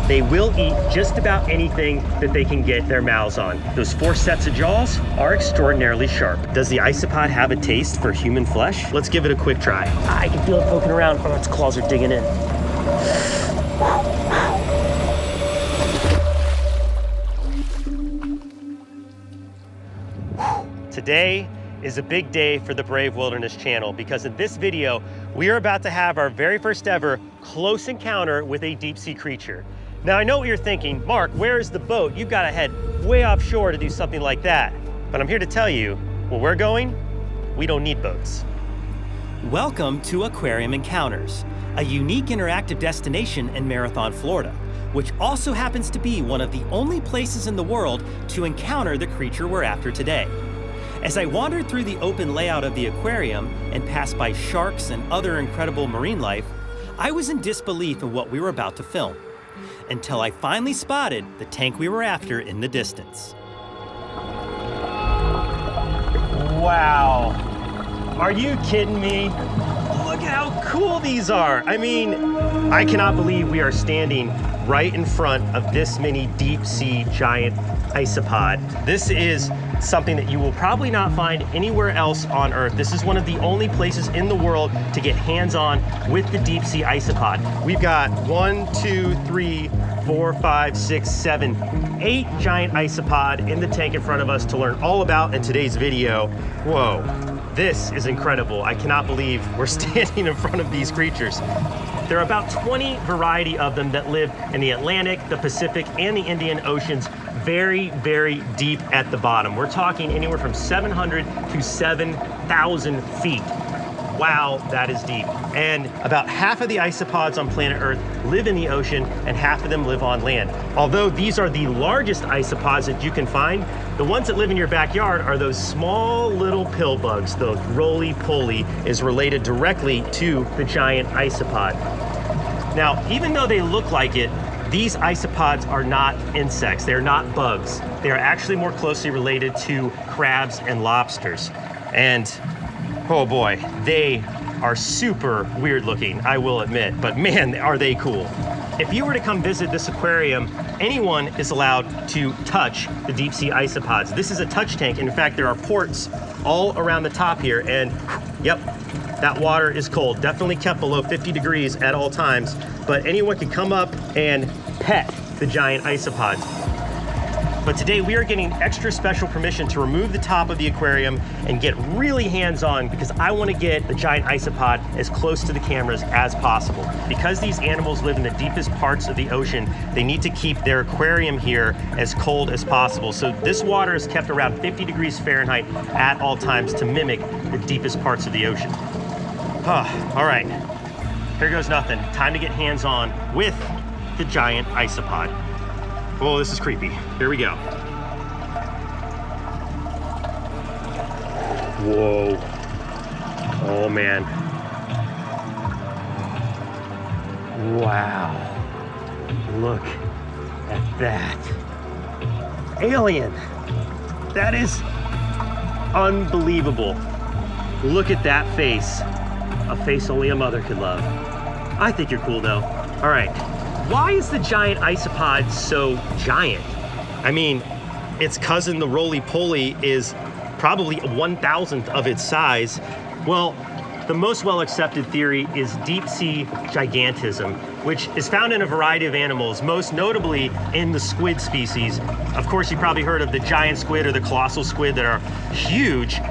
They will eat just about anything that they can get their mouths on. Those 4 sets of jaws are extraordinarily sharp. Does the isopod have a taste for human flesh? Let's give it a quick try. I can feel it poking around. Oh, its claws are digging in. Today is a big day for the Brave Wilderness channel because in this video, we are about to have our very first ever close encounter with a deep sea creature. Now I know what you're thinking, Mark, where is the boat? You've got to head way offshore to do something like that. But I'm here to tell you, where we're going, we don't need boats. Welcome to Aquarium Encounters, a unique interactive destination in Marathon, Florida, which also happens to be one of the only places in the world to encounter the creature we're after today. As I wandered through the open layout of the aquarium and passed by sharks and other incredible marine life, I was in disbelief of what we were about to film, until I finally spotted the tank we were after in the distance. Wow, are you kidding me? Look at how cool these are. I mean, I cannot believe we are standing right in front of this many deep sea giant isopod. This is something that you will probably not find anywhere else on Earth. This is one of the only places in the world to get hands-on with the deep sea isopod. We've got 1, 2, 3, 4, 5, 6, 7, 8 giant isopod in the tank in front of us to learn all about in today's video. Whoa, this is incredible. I cannot believe we're standing in front of these creatures. There are about 20 variety of them that live in the Atlantic, the Pacific, and the Indian Oceans, very, very deep at the bottom. We're talking anywhere from 700 to 7,000 feet. Wow, that is deep. And about half of the isopods on planet Earth live in the ocean and half of them live on land. Although these are the largest isopods that you can find, the ones that live in your backyard are those small little pill bugs. The roly-poly is related directly to the giant isopod. Now, even though they look like it, these isopods are not insects. They're not bugs. They are actually more closely related to crabs and lobsters. And oh boy, they are super weird looking, I will admit, but man, are they cool. If you were to come visit this aquarium, anyone is allowed to touch the deep sea isopods. This is a touch tank. In fact, there are ports all around the top here, and yep, that water is cold. Definitely kept below 50 degrees at all times, but anyone can come up and pet the giant isopods. But today we are getting extra special permission to remove the top of the aquarium and get really hands-on because I want to get the giant isopod as close to the cameras as possible. Because these animals live in the deepest parts of the ocean, they need to keep their aquarium here as cold as possible. So this water is kept around 50 degrees Fahrenheit at all times to mimic the deepest parts of the ocean. All right, here goes nothing. Time to get hands-on with the giant isopod. Whoa, this is creepy. Here we go. Whoa. Oh man. Wow. Look at that. Alien. That is unbelievable. Look at that face. A face only a mother could love. I think you're cool though. All right. Why is the giant isopod so giant? I mean, its cousin, the roly-poly, is probably 1,000th of its size. Well, the most well-accepted theory is deep sea gigantism, which is found in a variety of animals, most notably in the squid species. Of course, you probably heard of the giant squid or the colossal squid that are huge.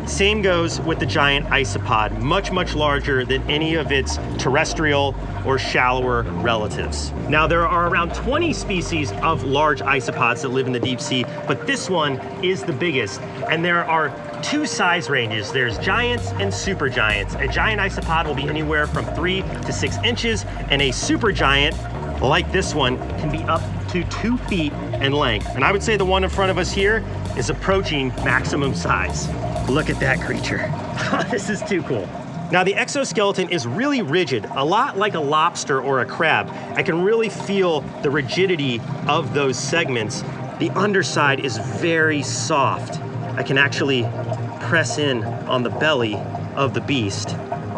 Same goes with the giant isopod, much, much larger than any of its terrestrial or shallower relatives. Now, there are around 20 species of large isopods that live in the deep sea, but this one is the biggest. And there are 2 size ranges. There's giants and super giants. A giant isopod will be anywhere from 3 to 6 inches, and a super giant, like this one, can be up to 2 feet in length. And I would say the one in front of us here is approaching maximum size. Look at that creature. This is too cool. Now the exoskeleton is really rigid, a lot like a lobster or a crab. I can really feel the rigidity of those segments. The underside is very soft. I can actually press in on the belly of the beast.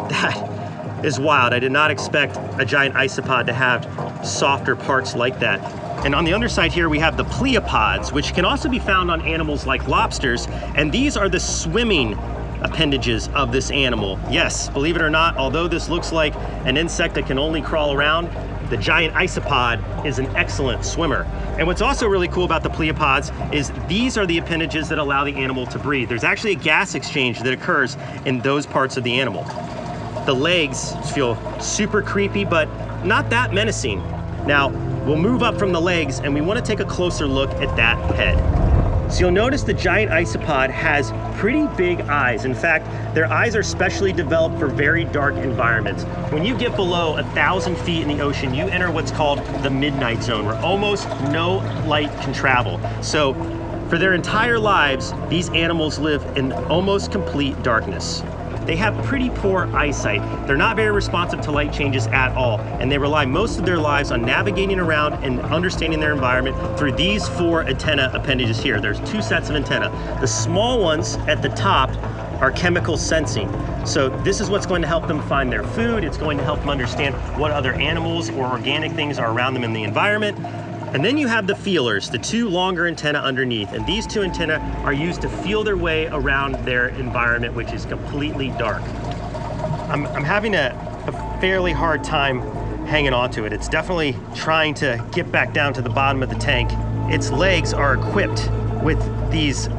That is wild. I did not expect a giant isopod to have softer parts like that. And on the underside here, we have the pleopods, which can also be found on animals like lobsters. And these are the swimming appendages of this animal. Yes, believe it or not, although this looks like an insect that can only crawl around, the giant isopod is an excellent swimmer. And what's also really cool about the pleopods is these are the appendages that allow the animal to breathe. There's actually a gas exchange that occurs in those parts of the animal. The legs feel super creepy, but not that menacing. Now, we'll move up from the legs and we want to take a closer look at that head. So you'll notice the giant isopod has pretty big eyes. In fact, their eyes are specially developed for very dark environments. When you get below 1,000 feet in the ocean, you enter what's called the midnight zone, where almost no light can travel. So for their entire lives, these animals live in almost complete darkness. They have pretty poor eyesight. They're not very responsive to light changes at all, and they rely most of their lives on navigating around and understanding their environment through these 4 antenna appendages here. There's 2 sets of antenna. The small ones at the top are chemical sensing. So this is what's going to help them find their food. It's going to help them understand what other animals or organic things are around them in the environment. And then you have the feelers, the 2 longer antennae underneath. And these 2 antennae are used to feel their way around their environment, which is completely dark. I'm having a fairly hard time hanging on to it. It's definitely trying to get back down to the bottom of the tank. Its legs are equipped with these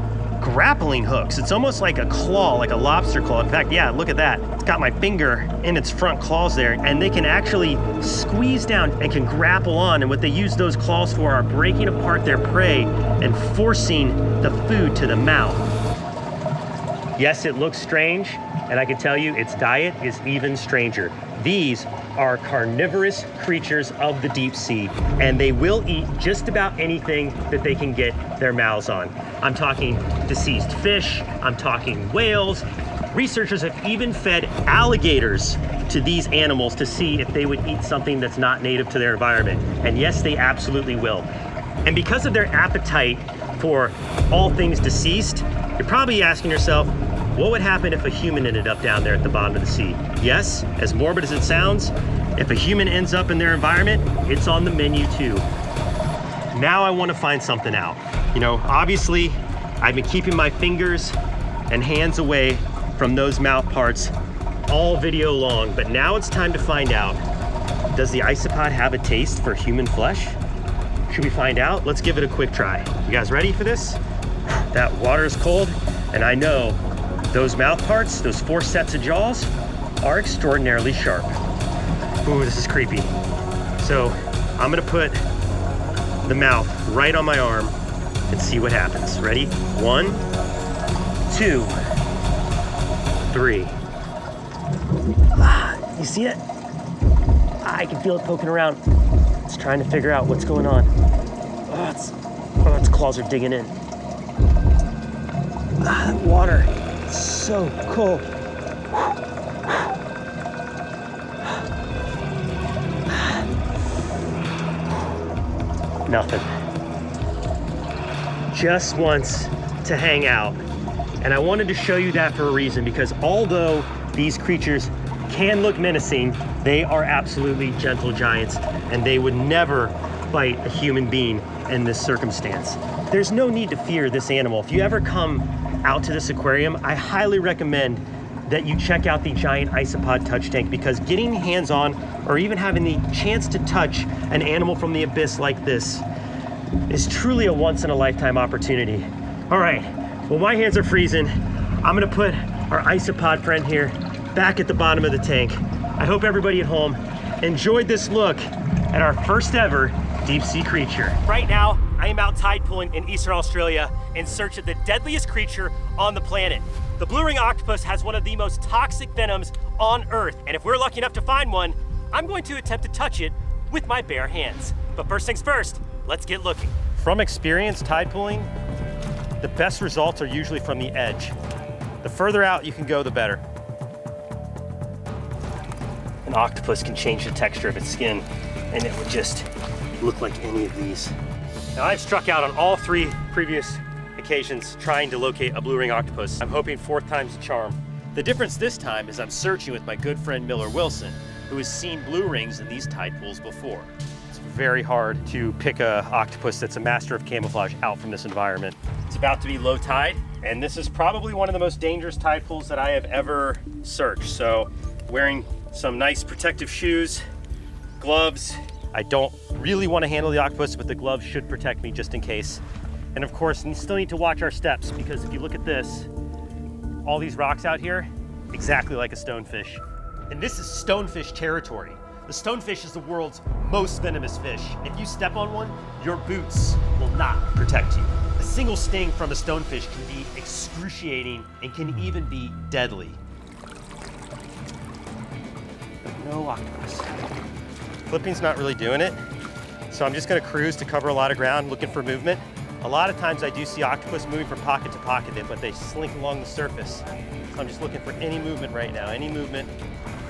grappling hooks. It's almost like a claw, like a lobster claw. In fact, yeah, look at that. It's got my finger in its front claws there, and they can actually squeeze down and can grapple on. And what they use those claws for are breaking apart their prey and forcing the food to the mouth. Yes, it looks strange, and I can tell you its diet is even stranger. These are carnivorous creatures of the deep sea, and they will eat just about anything that they can get their mouths on. I'm talking deceased fish, I'm talking whales. Researchers have even fed alligators to these animals to see if they would eat something that's not native to their environment. And yes, they absolutely will. And because of their appetite for all things deceased, you're probably asking yourself, what would happen if a human ended up down there at the bottom of the sea? Yes, as morbid as it sounds, if a human ends up in their environment, it's on the menu too. Now I want to find something out. You know, obviously, I've been keeping my fingers and hands away from those mouth parts all video long, but now it's time to find out, does the isopod have a taste for human flesh? Should we find out? Let's give it a quick try. You guys ready for this? That water is cold, and I know those mouth parts, those 4 sets of jaws, are extraordinarily sharp. Ooh, this is creepy. So I'm gonna put the mouth right on my arm and see what happens. Ready? 1, 2, 3. You see it? I can feel it poking around. It's trying to figure out what's going on. Oh, its claws are digging in. That water. So cool. Nothing. Just wants to hang out. And I wanted to show you that for a reason, because although these creatures can look menacing, they are absolutely gentle giants, and they would never bite a human being in this circumstance. There's no need to fear this animal. If you ever come out to this aquarium, I highly recommend that you check out the giant isopod touch tank, because getting hands-on or even having the chance to touch an animal from the abyss like this is truly a once-in-a-lifetime opportunity. All right, well, my hands are freezing. I'm gonna put our isopod friend here back at the bottom of the tank. I hope everybody at home enjoyed this look at our first ever deep sea creature. Right now, I am out tide pooling in Eastern Australia in search of the deadliest creature on the planet. The blue ring octopus has one of the most toxic venoms on Earth, and if we're lucky enough to find one, I'm going to attempt to touch it with my bare hands. But first things first, let's get looking. From experience tide pooling, the best results are usually from the edge. The further out you can go, the better. An octopus can change the texture of its skin, and it would just look like any of these. Now, I've struck out on all 3 previous occasions trying to locate a blue ring octopus. I'm hoping 4th time's a charm. The difference this time is I'm searching with my good friend Miller Wilson, who has seen blue rings in these tide pools before. It's very hard to pick a octopus that's a master of camouflage out from this environment. It's about to be low tide, and this is probably one of the most dangerous tide pools that I have ever searched. So wearing some nice protective shoes, gloves. I don't really want to handle the octopus, but the gloves should protect me just in case. And of course, you still need to watch our steps, because if you look at this, all these rocks out here, exactly like a stonefish. And this is stonefish territory. The stonefish is the world's most venomous fish. If you step on one, your boots will not protect you. A single sting from a stonefish can be excruciating and can even be deadly. No octopus. Flipping's not really doing it, so I'm just gonna cruise to cover a lot of ground, looking for movement. A lot of times I do see octopus moving from pocket to pocket, but they slink along the surface. So I'm just looking for any movement right now. Any movement,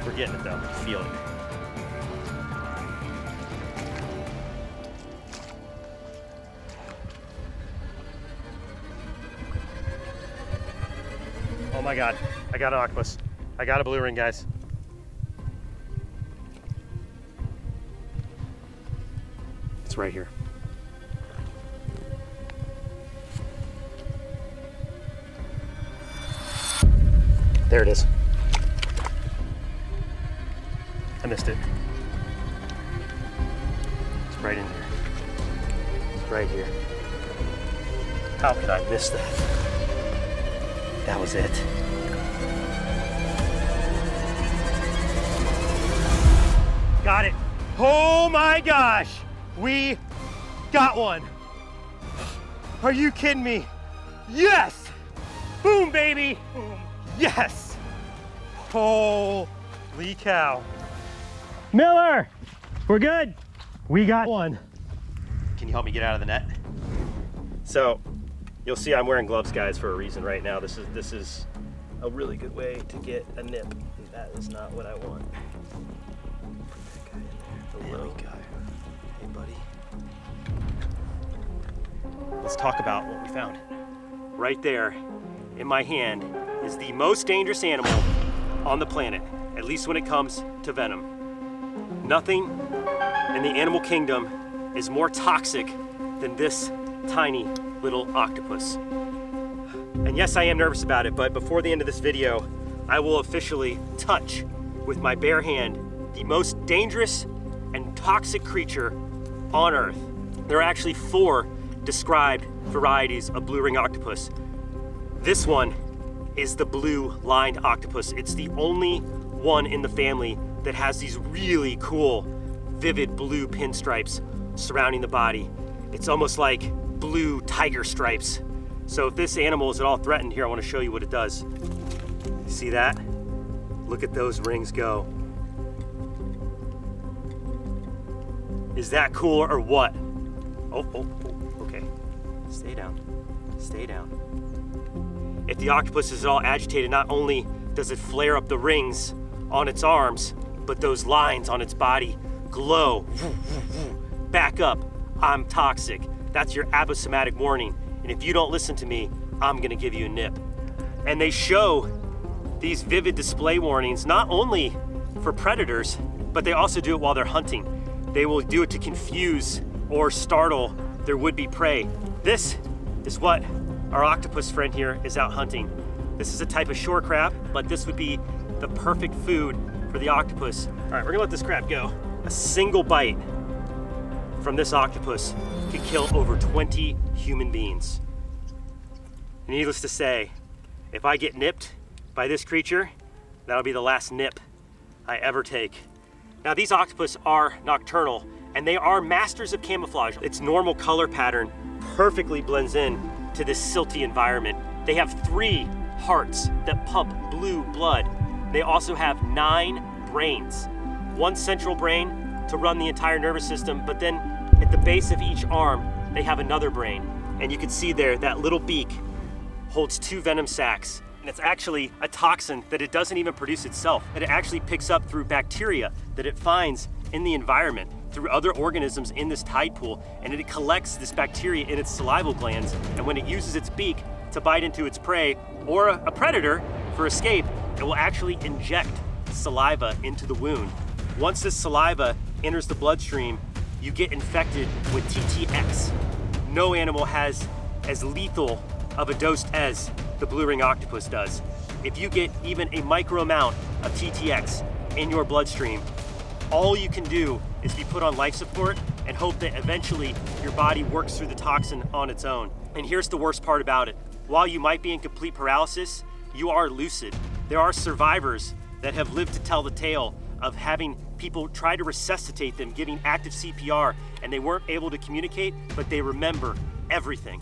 we're getting it though, feel it. Oh my God, I got an octopus. I got a blue ring, guys. It's right here. There it is. I missed it. It's right in here. It's right here. How could I miss that? That was it. Got it. Oh my gosh. We got one. Are you kidding me? Yes. Boom, baby. Boom. Yes. Holy cow. Miller, we're good. We got one. Can you help me get out of the net? So, you'll see I'm wearing gloves, guys, for a reason right now. This is a really good way to get a nip. That is not what I want. Put that guy in there. There we go. Hey, buddy. Let's talk about what we found. Right there in my hand is the most dangerous animal on the planet, at least when it comes to venom. Nothing in the animal kingdom is more toxic than this tiny little octopus. And yes, I am nervous about it, but before the end of this video, I will officially touch with my bare hand the most dangerous and toxic creature on Earth. There are actually 4 described varieties of blue ring octopus. This one is the blue lined octopus. It's the only one in the family that has these really cool, vivid blue pinstripes surrounding the body. It's almost like blue tiger stripes. So if this animal is at all threatened, here, I want to show you what it does. See that? Look at those rings go. Is that cool or what? Oh, okay. Stay down, stay down. If the octopus is at all agitated, not only does it flare up the rings on its arms, but those lines on its body glow. Back up, I'm toxic. That's your aposematic warning. And if you don't listen to me, I'm gonna give you a nip. And they show these vivid display warnings, not only for predators, but they also do it while they're hunting. They will do it to confuse or startle their would-be prey. This is what our octopus friend here is out hunting. This is a type of shore crab, but this would be the perfect food for the octopus. All right, we're gonna let this crab go. A single bite from this octopus could kill over 20 human beings. Needless to say, if I get nipped by this creature, that'll be the last nip I ever take. Now, these octopus are nocturnal, and they are masters of camouflage. Its normal color pattern perfectly blends in to this silty environment. They have 3 hearts that pump blue blood. They also have 9 brains. 1 central brain to run the entire nervous system, but then at the base of each arm, they have another brain. And you can see there, that little beak holds 2 venom sacs. And it's actually a toxin that it doesn't even produce itself, that it actually picks up through bacteria that it finds in the environment, through other organisms in this tide pool, and it collects this bacteria in its salival glands, and when it uses its beak to bite into its prey or a predator for escape, it will actually inject saliva into the wound. Once this saliva enters the bloodstream, you get infected with TTX. No animal has as lethal of a dose as the blue ring octopus does. If you get even a micro amount of TTX in your bloodstream, all you can do is be put on life support and hope that eventually your body works through the toxin on its own. And here's the worst part about it. While you might be in complete paralysis, you are lucid. There are survivors that have lived to tell the tale of having people try to resuscitate them, giving active CPR, and they weren't able to communicate, but they remember everything.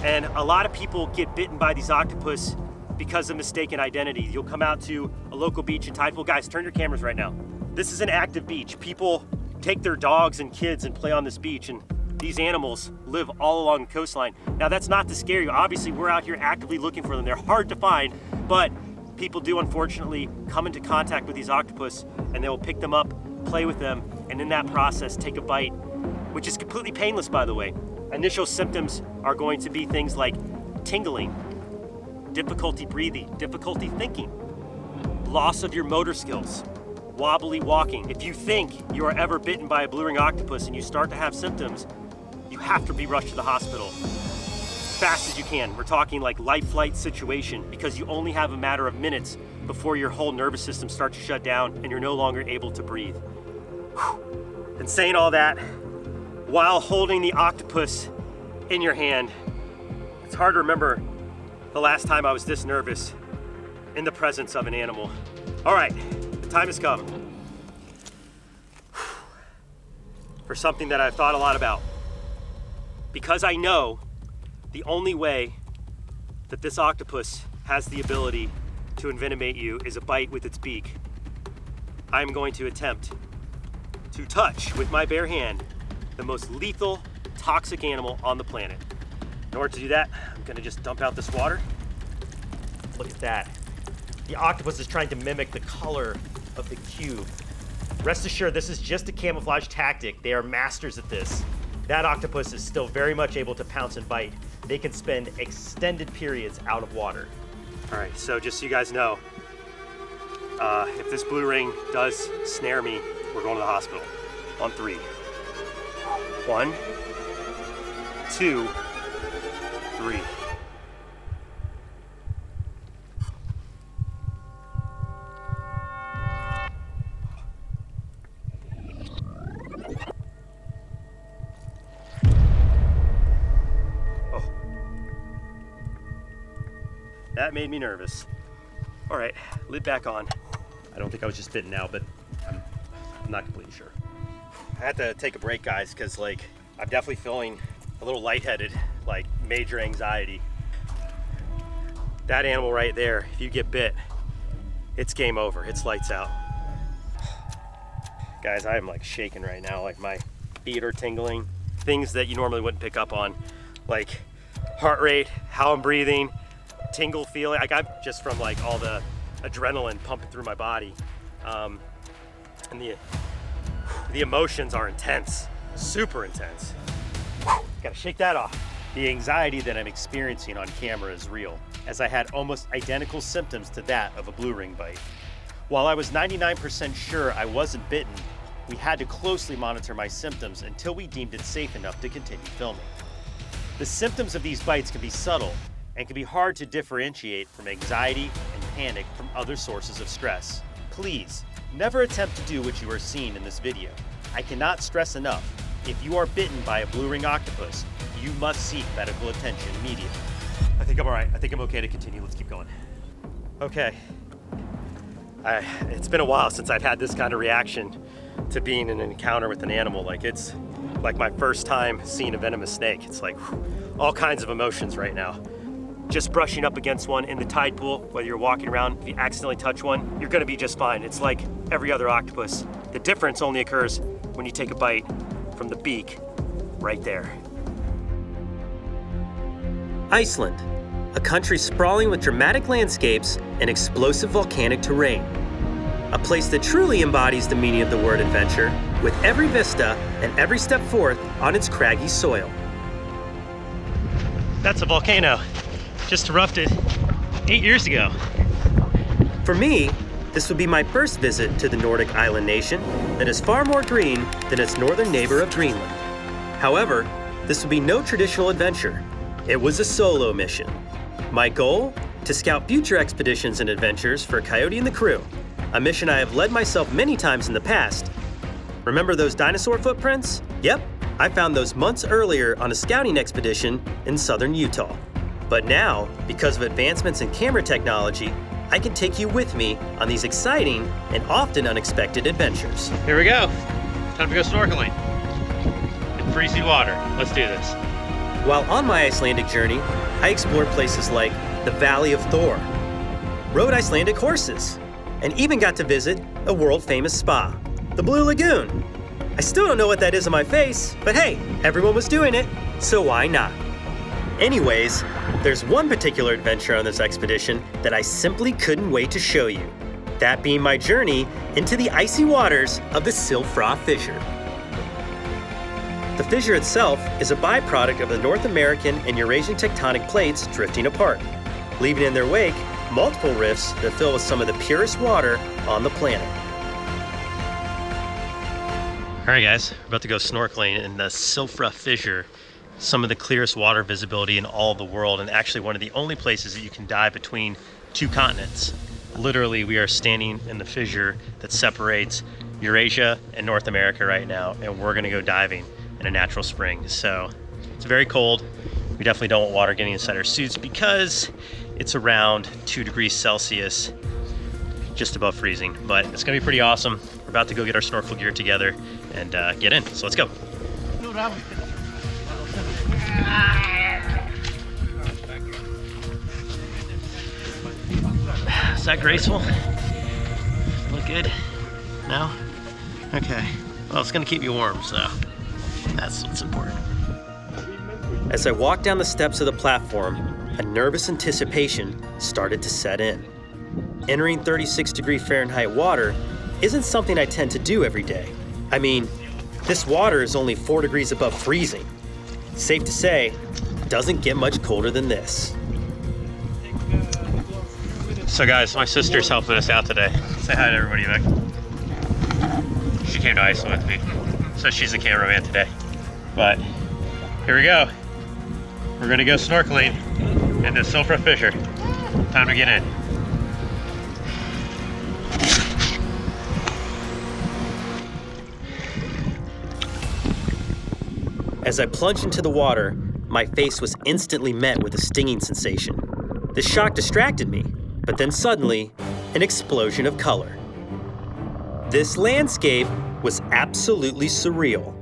And a lot of people get bitten by these octopus because of mistaken identity. You'll come out to a local beach in Tideful. Guys, turn your cameras right now. This is an active beach. People take their dogs and kids and play on this beach, and these animals live all along the coastline. Now, that's not to scare you. Obviously, we're out here actively looking for them. They're hard to find, but people do unfortunately come into contact with these octopus, and they will pick them up, play with them, and in that process, take a bite, which is completely painless, by the way. Initial symptoms are going to be things like tingling, difficulty breathing, difficulty thinking, loss of your motor skills, wobbly walking. If you think you are ever bitten by a blue ring octopus and you start to have symptoms, you have to be rushed to the hospital as fast as you can. We're talking like life flight situation, because you only have a matter of minutes before your whole nervous system starts to shut down and you're no longer able to breathe. Whew. And saying all that while holding the octopus in your hand, it's hard to remember the last time I was this nervous in the presence of an animal. All right, the time has come for something that I've thought a lot about. Because I know the only way that this octopus has the ability to envenomate you is a bite with its beak, I'm going to attempt to touch with my bare hand the most lethal, toxic animal on the planet. In order to do that, I'm gonna just dump out this water. Look at that. The octopus is trying to mimic the color of the cube. Rest assured, this is just a camouflage tactic. They are masters at this. That octopus is still very much able to pounce and bite. They can spend extended periods out of water. All right, so just so you guys know, if this blue ring does snare me, we're going to the hospital on 3. 1, 2, 3. Oh. That made me nervous. All right, lid back on. I don't think I was just bitten now, but I'm not completely sure. I had to take a break, guys, because like I'm definitely feeling a little lightheaded, like major anxiety. That animal right there, if you get bit, it's game over. It's lights out. Guys, I am like shaking right now. Like my feet are tingling. Things that you normally wouldn't pick up on, like heart rate, how I'm breathing, tingle feeling. Like I'm just from like all the adrenaline pumping through my body. And the emotions are intense, super intense. Gotta shake that off. The anxiety that I'm experiencing on camera is real, as I had almost identical symptoms to that of a blue ring bite. While I was 99% sure I wasn't bitten, we had to closely monitor my symptoms until we deemed it safe enough to continue filming. The symptoms of these bites can be subtle and can be hard to differentiate from anxiety and panic from other sources of stress. Please, never attempt to do what you are seeing in this video. I cannot stress enough, if you are bitten by a blue ring octopus, you must seek medical attention immediately. I think I'm all right. I think I'm okay to continue. Let's keep going. Okay. It's been a while since I've had this kind of reaction to being in an encounter with an animal. Like it's like my first time seeing a venomous snake. It's like all kinds of emotions right now. Just brushing up against one in the tide pool, whether you're walking around, if you accidentally touch one, you're gonna be just fine. It's like every other octopus. The difference only occurs when you take a bite from the beak right there. Iceland, a country sprawling with dramatic landscapes and explosive volcanic terrain. A place that truly embodies the meaning of the word adventure, with every vista and every step forth on its craggy soil. That's a volcano. Just erupted 8 years ago. For me, this would be my first visit to the Nordic island nation that is far more green than its northern neighbor of Greenland. However, this would be no traditional adventure. It was a solo mission. My goal? To scout future expeditions and adventures for Coyote and the crew, a mission I have led myself many times in the past. Remember those dinosaur footprints? Yep, I found those months earlier on a scouting expedition in southern Utah. But now, because of advancements in camera technology, I can take you with me on these exciting and often unexpected adventures. Here we go. Time to go snorkeling in freezing water. Let's do this. While on my Icelandic journey, I explored places like the Valley of Thor, rode Icelandic horses, and even got to visit a world-famous spa, the Blue Lagoon. I still don't know what that is on my face, but hey, everyone was doing it, so why not? Anyways, there's one particular adventure on this expedition that I simply couldn't wait to show you. That being my journey into the icy waters of the Silfra Fissure. The fissure itself is a byproduct of the North American and Eurasian tectonic plates drifting apart, leaving in their wake multiple rifts that fill with some of the purest water on the planet. All right guys, we're about to go snorkeling in the Silfra Fissure, some of the clearest water visibility in all of the world, and actually one of the only places that you can dive between two continents. Literally, we are standing in the fissure that separates Eurasia and North America right now, and we're gonna go diving in a natural spring. So it's very cold. We definitely don't want water getting inside our suits because it's around 2 degrees Celsius, just above freezing, but it's gonna be pretty awesome. We're about to go get our snorkel gear together and get in, so let's go. Is that graceful? Look good? No? Okay. Well, it's gonna keep you warm, so that's what's important. As I walked down the steps of the platform, a nervous anticipation started to set in. Entering 36-degree Fahrenheit water isn't something I tend to do every day. I mean, this water is only 4 degrees above freezing. Safe to say, it doesn't get much colder than this. So guys, my sister's helping us out today. Say hi to everybody, Vic. She came to Iceland with me, so she's the cameraman today. But here we go. We're gonna go snorkeling in the Silfra Fissure. Time to get in. As I plunged into the water, my face was instantly met with a stinging sensation. The shock distracted me, but then suddenly, an explosion of color. This landscape was absolutely surreal.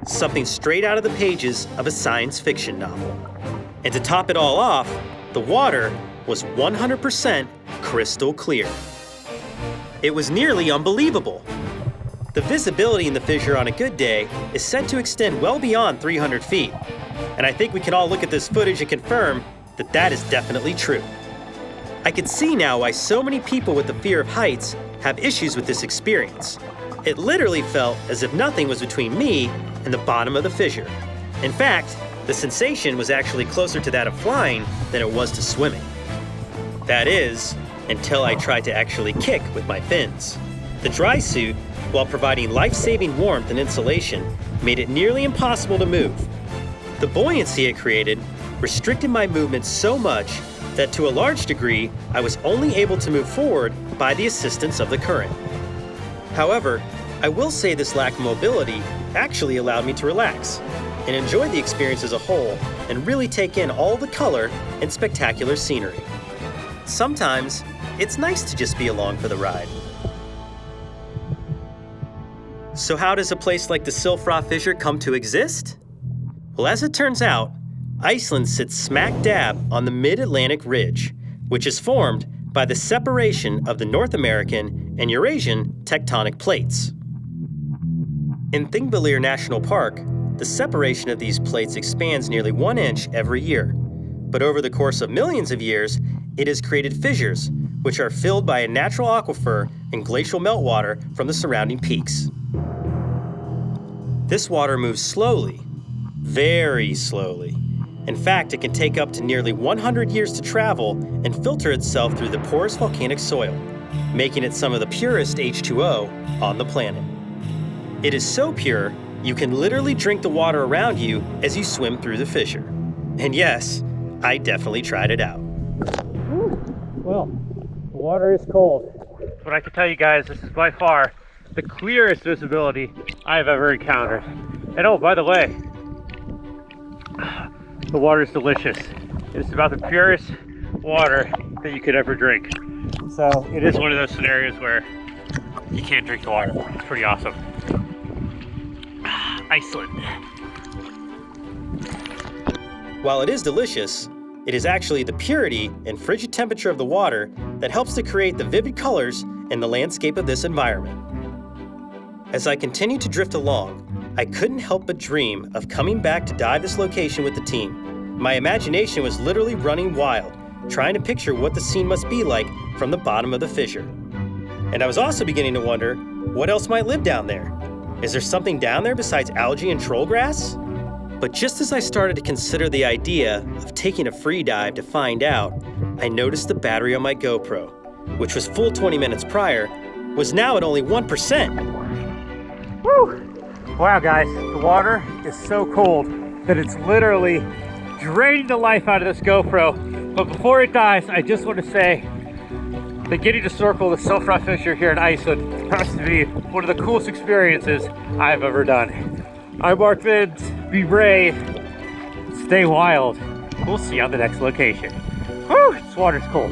Something straight out of the pages of a science fiction novel. And to top it all off, the water was 100% crystal clear. It was nearly unbelievable. The visibility in the fissure on a good day is said to extend well beyond 300 feet. And I think we can all look at this footage and confirm that that is definitely true. I can see now why so many people with the fear of heights have issues with this experience. It literally felt as if nothing was between me and the bottom of the fissure. In fact, the sensation was actually closer to that of flying than it was to swimming. That is, until I tried to actually kick with my fins. The dry suit, while providing life-saving warmth and insulation, made it nearly impossible to move. The buoyancy it created restricted my movement so much that to a large degree, I was only able to move forward by the assistance of the current. However, I will say this lack of mobility actually allowed me to relax and enjoy the experience as a whole and really take in all the color and spectacular scenery. Sometimes, it's nice to just be along for the ride. So how does a place like the Silfra Fissure come to exist? Well, as it turns out, Iceland sits smack dab on the mid-Atlantic ridge, which is formed by the separation of the North American and Eurasian tectonic plates. In Thingvellir National Park, the separation of these plates expands nearly 1 inch every year. But over the course of millions of years, it has created fissures, which are filled by a natural aquifer and glacial meltwater from the surrounding peaks. This water moves slowly, very slowly. In fact, it can take up to nearly 100 years to travel and filter itself through the porous volcanic soil. making it some of the purest H2O on the planet. It is so pure, you can literally drink the water around you as you swim through the fissure. And yes, I definitely tried it out. Well, the water is cold, but I can tell you guys, this is by far the clearest visibility I've ever encountered. And oh, by the way, the water is delicious. It is about the purest water that you could ever drink. So it is one of those scenarios where you can't drink the water. It's pretty awesome. Iceland. While it is delicious, it is actually the purity and frigid temperature of the water that helps to create the vivid colors in the landscape of this environment. As I continued to drift along, I couldn't help but dream of coming back to dive this location with the team. My imagination was literally running wild, trying to picture what the scene must be like from the bottom of the fissure. And I was also beginning to wonder, what else might live down there? Is there something down there besides algae and troll grass? But just as I started to consider the idea of taking a free dive to find out, I noticed the battery on my GoPro, which was full 20 minutes prior, was now at only 1%. Woo! Wow guys, the water is so cold that it's literally draining the life out of this GoPro. But before it dies, I just want to say that getting to snorkel the Silfra fissure here in Iceland has to be one of the coolest experiences I've ever done. I'm Mark Vince, be brave, stay wild. We'll see you on the next location. Whew, this water's cold.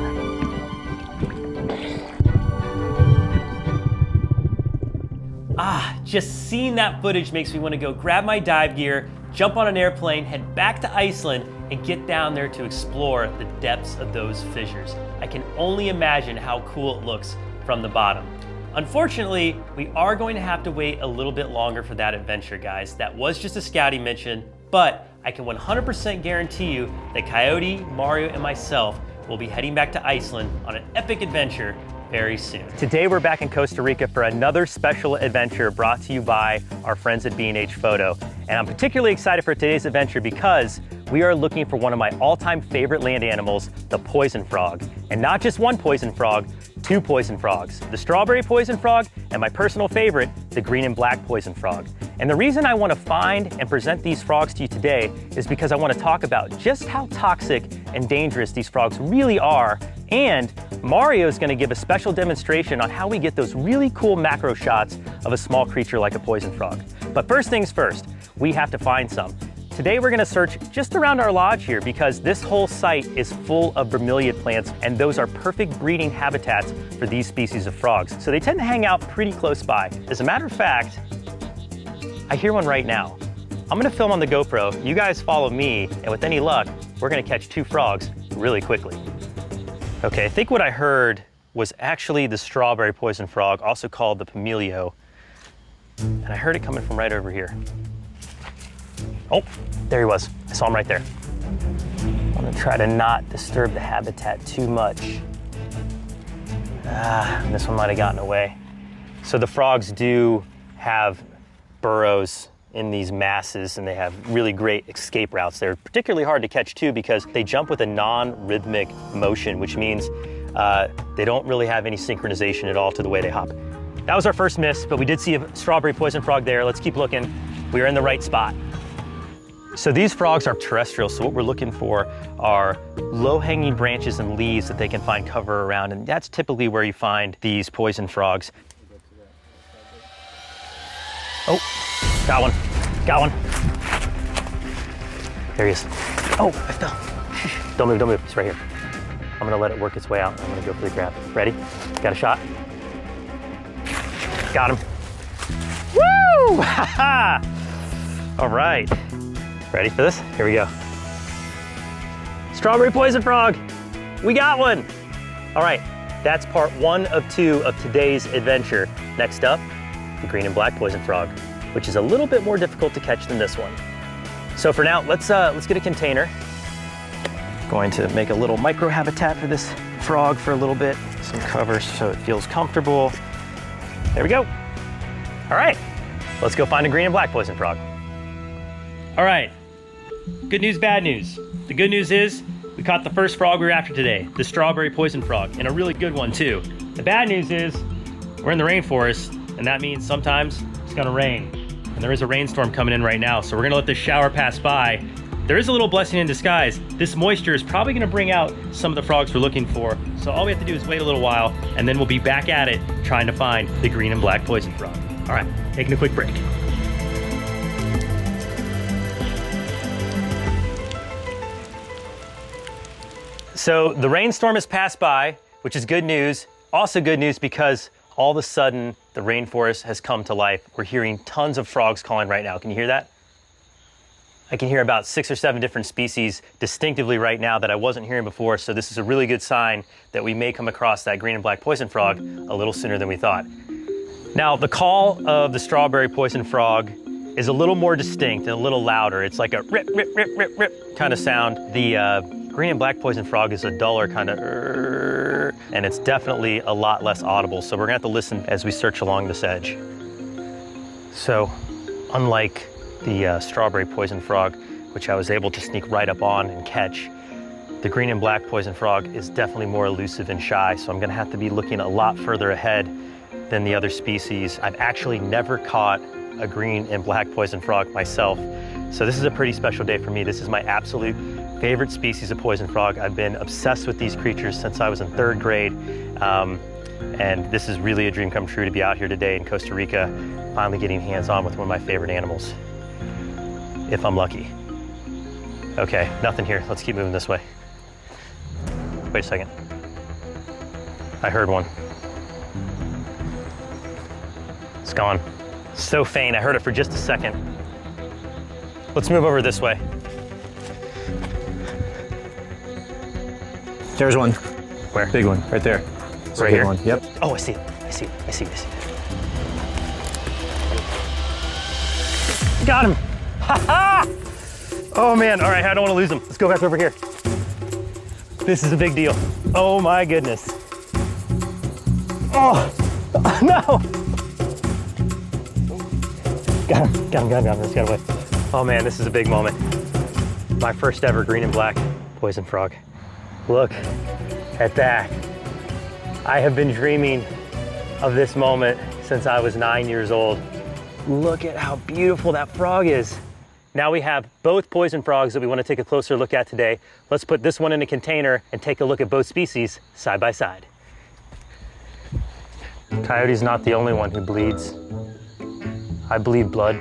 Just seeing that footage makes me want to go grab my dive gear, jump on an airplane, head back to Iceland, and get down there to explore the depths of those fissures. I can only imagine how cool it looks from the bottom. Unfortunately, we are going to have to wait a little bit longer for that adventure, guys. That was just a scouting mission, but I can 100% guarantee you that Coyote, Mario, and myself will be heading back to Iceland on an epic adventure very soon. Today we're back in Costa Rica for another special adventure brought to you by our friends at B&H Photo. And I'm particularly excited for today's adventure because we are looking for one of my all-time favorite land animals, the poison frog. And not just one poison frog, two poison frogs. The strawberry poison frog and my personal favorite, the green and black poison frog. And the reason I want to find and present these frogs to you today is because I want to talk about just how toxic and dangerous these frogs really are. And Mario is going to give a special demonstration on how we get those really cool macro shots of a small creature like a poison frog. But first things first, we have to find some. Today we're going to search just around our lodge here because this whole site is full of bromeliad plants, and those are perfect breeding habitats for these species of frogs. So they tend to hang out pretty close by. As a matter of fact, I hear one right now. I'm going to film on the GoPro, you guys follow me, and with any luck, we're going to catch two frogs really quickly. Okay, I think what I heard was actually the strawberry poison frog, also called the Pomelio. And I heard it coming from right over here. Oh, there he was. I saw him right there. I'm gonna try to not disturb the habitat too much. This one might have gotten away. So the frogs do have burrows in these masses, and they have really great escape routes. They're particularly hard to catch too because they jump with a non-rhythmic motion, which means they don't really have any synchronization at all to the way they hop. That was our first miss, but we did see a strawberry poison frog there. Let's keep looking. We are in the right spot. So these frogs are terrestrial, so what we're looking for are low-hanging branches and leaves that they can find cover around, and that's typically where you find these poison frogs. Oh, got one, got one. There he is. Oh, I fell. Don't move, it's right here. I'm gonna let it work its way out. I'm gonna go for the grab. Ready? Got a shot? Got him. Woo! Ha-ha! All right. Ready for this? Here we go. Strawberry poison frog. We got one. All right, that's part 1 of 2 of today's adventure. Next up, the green and black poison frog, which is a little bit more difficult to catch than this one. So for now, let's get a container. Going to make a little micro habitat for this frog for a little bit. Some cover so it feels comfortable. There we go. All right, let's go find a green and black poison frog. All right, good news, bad news. The good news is we caught the first frog we were after today, the strawberry poison frog, and a really good one too. The bad news is we're in the rainforest, and that means sometimes it's gonna rain. And there is a rainstorm coming in right now, so we're gonna let this shower pass by. There is a little blessing in disguise. This moisture is probably gonna bring out some of the frogs we're looking for. So all we have to do is wait a little while, and then we'll be back at it trying to find the green and black poison frog. All right, taking a quick break. So the rainstorm has passed by, which is good news. Also good news because all of a sudden the rainforest has come to life. We're hearing tons of frogs calling right now. Can you hear that? I can hear about 6 or 7 different species distinctly right now that I wasn't hearing before. So this is a really good sign that we may come across that green and black poison frog a little sooner than we thought. Now, the call of the strawberry poison frog is a little more distinct and a little louder. It's like a rip, rip, rip, rip, rip kind of sound. The green and black poison frog is a duller kind of and it's definitely a lot less audible. So we're gonna have to listen as we search along this edge. So unlike the strawberry poison frog, which I was able to sneak right up on and catch, the green and black poison frog is definitely more elusive and shy. So I'm gonna have to be looking a lot further ahead than the other species. I've actually never caught a green and black poison frog myself. So this is a pretty special day for me. This is my absolute favorite species of poison frog. I've been obsessed with these creatures since I was in 3rd grade. And this is really a dream come true to be out here today in Costa Rica, finally getting hands-on with one of my favorite animals, if I'm lucky. Okay, nothing here. Let's keep moving this way. Wait a second. I heard one. It's gone. So faint, I heard it for just a second. Let's move over this way. There's one. Where? Big one, right there. It's a Right big here? one. Yep. Oh, I see it. I see it. I see it. I see it. Got him. Ha ha! Oh man, all right, I don't want to lose him. Let's go back over here. This is a big deal. Oh my goodness. Oh, no! Got him. Let's get away. Oh man, this is a big moment. My first ever green and black poison frog. Look at that. I have been dreaming of this moment since I was 9 years old. Look at how beautiful that frog is. Now we have both poison frogs that we want to take a closer look at today. Let's put this one in a container and take a look at both species side by side. Coyote's not the only one who bleeds. I bleed blood.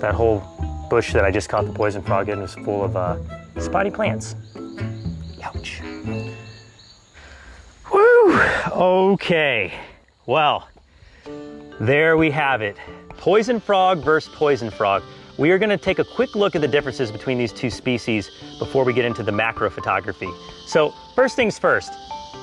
That whole bush that I just caught the poison frog in was full of spotty plants. Ouch. Woo! Okay. Well, there we have it. Poison frog versus poison frog. We are going to take a quick look at the differences between these two species before we get into the macro photography. So first things first,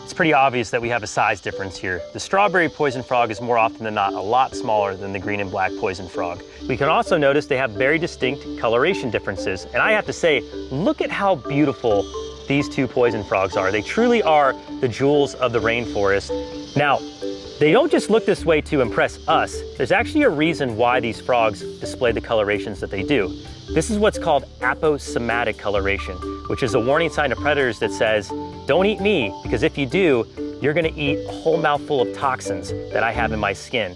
it's pretty obvious that we have a size difference here. The strawberry poison frog is more often than not a lot smaller than the green and black poison frog. We can also notice they have very distinct coloration differences. And I have to say, look at how beautiful these two poison frogs are. They truly are the jewels of the rainforest. Now, they don't just look this way to impress us. There's actually a reason why these frogs display the colorations that they do. This is what's called aposematic coloration, which is a warning sign to predators that says, don't eat me, because if you do, you're gonna eat a whole mouthful of toxins that I have in my skin.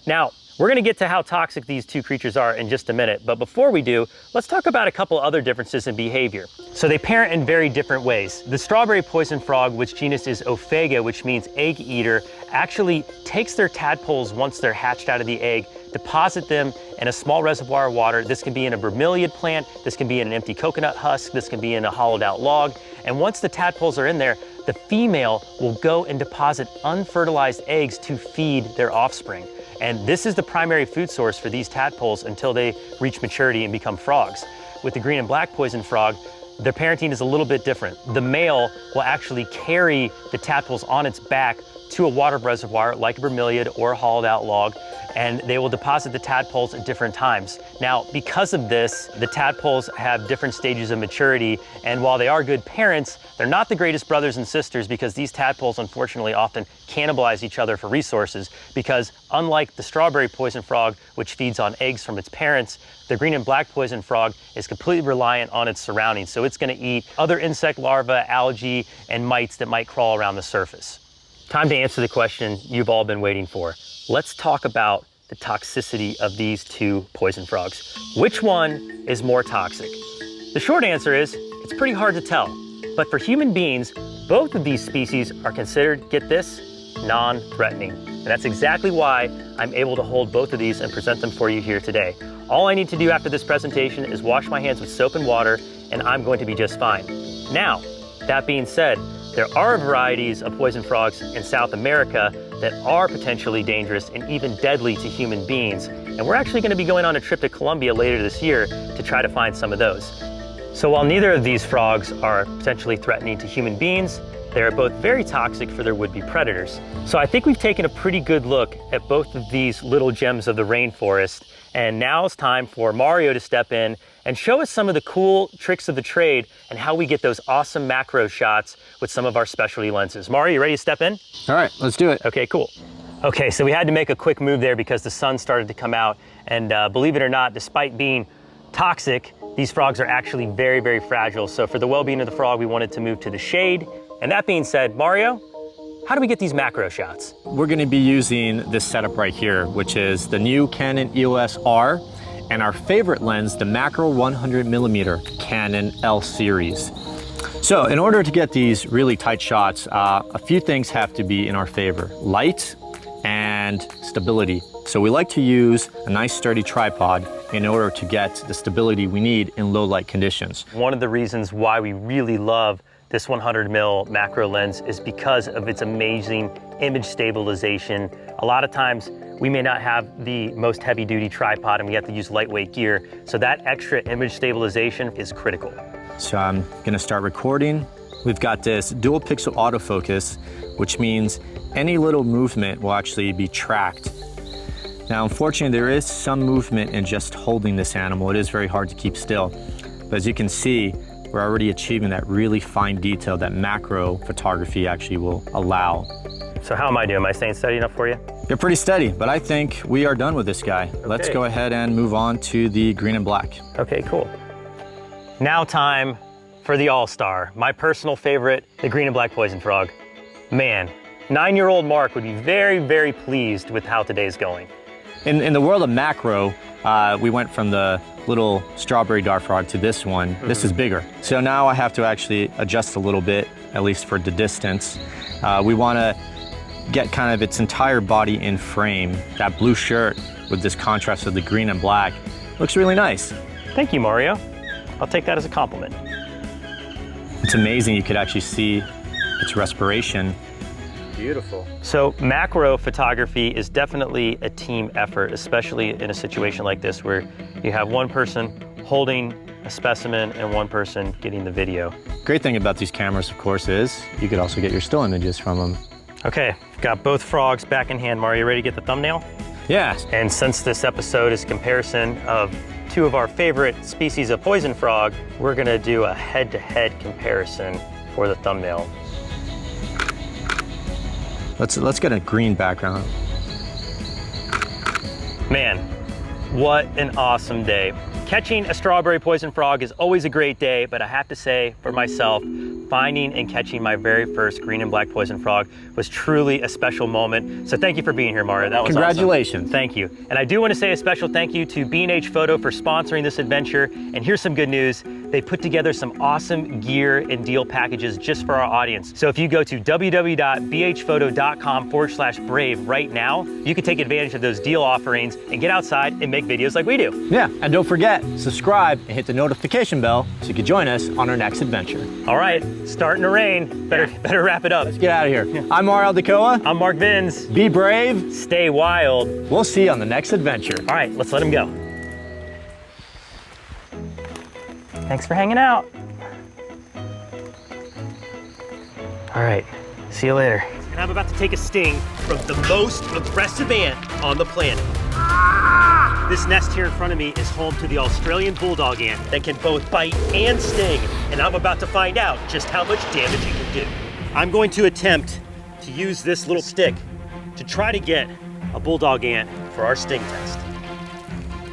Now, we're gonna get to how toxic these two creatures are in just a minute, but before we do, let's talk about a couple other differences in behavior. So they parent in very different ways. The strawberry poison frog, which genus is Ophaga, which means egg eater, actually takes their tadpoles once they're hatched out of the egg, deposit them in a small reservoir of water. This can be in a bromeliad plant, this can be in an empty coconut husk, this can be in a hollowed out log. And once the tadpoles are in there, the female will go and deposit unfertilized eggs to feed their offspring. And this is the primary food source for these tadpoles until they reach maturity and become frogs. With the green and black poison frog, their parenting is a little bit different. The male will actually carry the tadpoles on its back to a water reservoir like a bromeliad or a hollowed out log, and they will deposit the tadpoles at different times. Now, because of this, the tadpoles have different stages of maturity, and while they are good parents, they're not the greatest brothers and sisters because these tadpoles unfortunately often cannibalize each other for resources because unlike the strawberry poison frog, which feeds on eggs from its parents, the green and black poison frog is completely reliant on its surroundings. So it's gonna eat other insect larvae, algae, and mites that might crawl around the surface. Time to answer the question you've all been waiting for. Let's talk about the toxicity of these two poison frogs. Which one is more toxic? The short answer is, it's pretty hard to tell. But for human beings, both of these species are considered, get this, non-threatening. And that's exactly why I'm able to hold both of these and present them for you here today. All I need to do after this presentation is wash my hands with soap and water, and I'm going to be just fine. Now, that being said, there are varieties of poison frogs in South America that are potentially dangerous and even deadly to human beings. And we're actually going to be going on a trip to Colombia later this year to try to find some of those. So while neither of these frogs are potentially threatening to human beings, they are both very toxic for their would-be predators. So I think we've taken a pretty good look at both of these little gems of the rainforest. And now it's time for Mario to step in and show us some of the cool tricks of the trade and how we get those awesome macro shots with some of our specialty lenses. Mario, you ready to step in? All right, let's do it. Okay, cool. Okay, so we had to make a quick move there because the sun started to come out. And believe it or not, despite being toxic, these frogs are actually very, very fragile. So for the well-being of the frog, we wanted to move to the shade. And that being said, Mario, how do we get these macro shots? We're gonna be using this setup right here, which is the new Canon EOS R and our favorite lens, the macro 100mm Canon L series. So in order to get these really tight shots, a few things have to be in our favor: light and stability. So we like to use a nice sturdy tripod in order to get the stability we need in low light conditions. One of the reasons why we really love this 100mm macro lens is because of its amazing image stabilization. A lot of times we may not have the most heavy duty tripod and we have to use lightweight gear. So that extra image stabilization is critical. So I'm gonna start recording. We've got this dual pixel autofocus, which means any little movement will actually be tracked. Now, unfortunately, there is some movement in just holding this animal. It is very hard to keep still. But as you can see, we're already achieving that really fine detail that macro photography actually will allow. So how am I doing? Am I staying steady enough for you? You're pretty steady, but I think we are done with this guy. Okay. Let's go ahead and move on to the green and black. Okay, cool. Now time for the all-star, my personal favorite, the green and black poison frog. Man, 9-year-old Mark would be very, very pleased with how today's going. In the world of macro, we went from the little strawberry dart frog to this one. This is bigger. So now I have to actually adjust a little bit, at least for the distance. We want to get kind of its entire body in frame. That blue shirt with this contrast of the green and black looks really nice. Thank you, Mario. I'll take that as a compliment. It's amazing you could actually see its respiration. Beautiful. So macro photography is definitely a team effort, especially in a situation like this where you have one person holding a specimen and one person getting the video. Great thing about these cameras, of course, is you could also get your still images from them. Okay, got both frogs back in hand. Mario, you ready to get the thumbnail? Yeah. And since this episode is a comparison of two of our favorite species of poison frog, we're gonna do a head-to-head comparison for the thumbnail. Let's get a green background. Man, what an awesome day. Catching a strawberry poison frog is always a great day, but I have to say for myself, finding and catching my very first green and black poison frog was truly a special moment. So thank you for being here, Mario. That was Congratulations. Awesome. Thank you. And I do want to say a special thank you to B&H Photo for sponsoring this adventure. And here's some good news. They put together some awesome gear and deal packages just for our audience. So if you go to www.bhphoto.com/brave right now, you can take advantage of those deal offerings and get outside and make videos like we do. Yeah, and don't forget, subscribe and hit the notification bell so you can join us on our next adventure. All right, starting to rain. Better wrap it up. Let's get out of here. Yeah. I'm Mario Aldecoa. I'm Mark Vins. Be brave. Stay wild. We'll see you on the next adventure. All right, let's let him go. Thanks for hanging out. All right, see you later. And I'm about to take a sting from the most aggressive ant on the planet. This nest here in front of me is home to the Australian Bulldog Ant that can both bite and sting, and I'm about to find out just how much damage it can do. I'm going to attempt to use this little stick to try to get a Bulldog Ant for our sting test.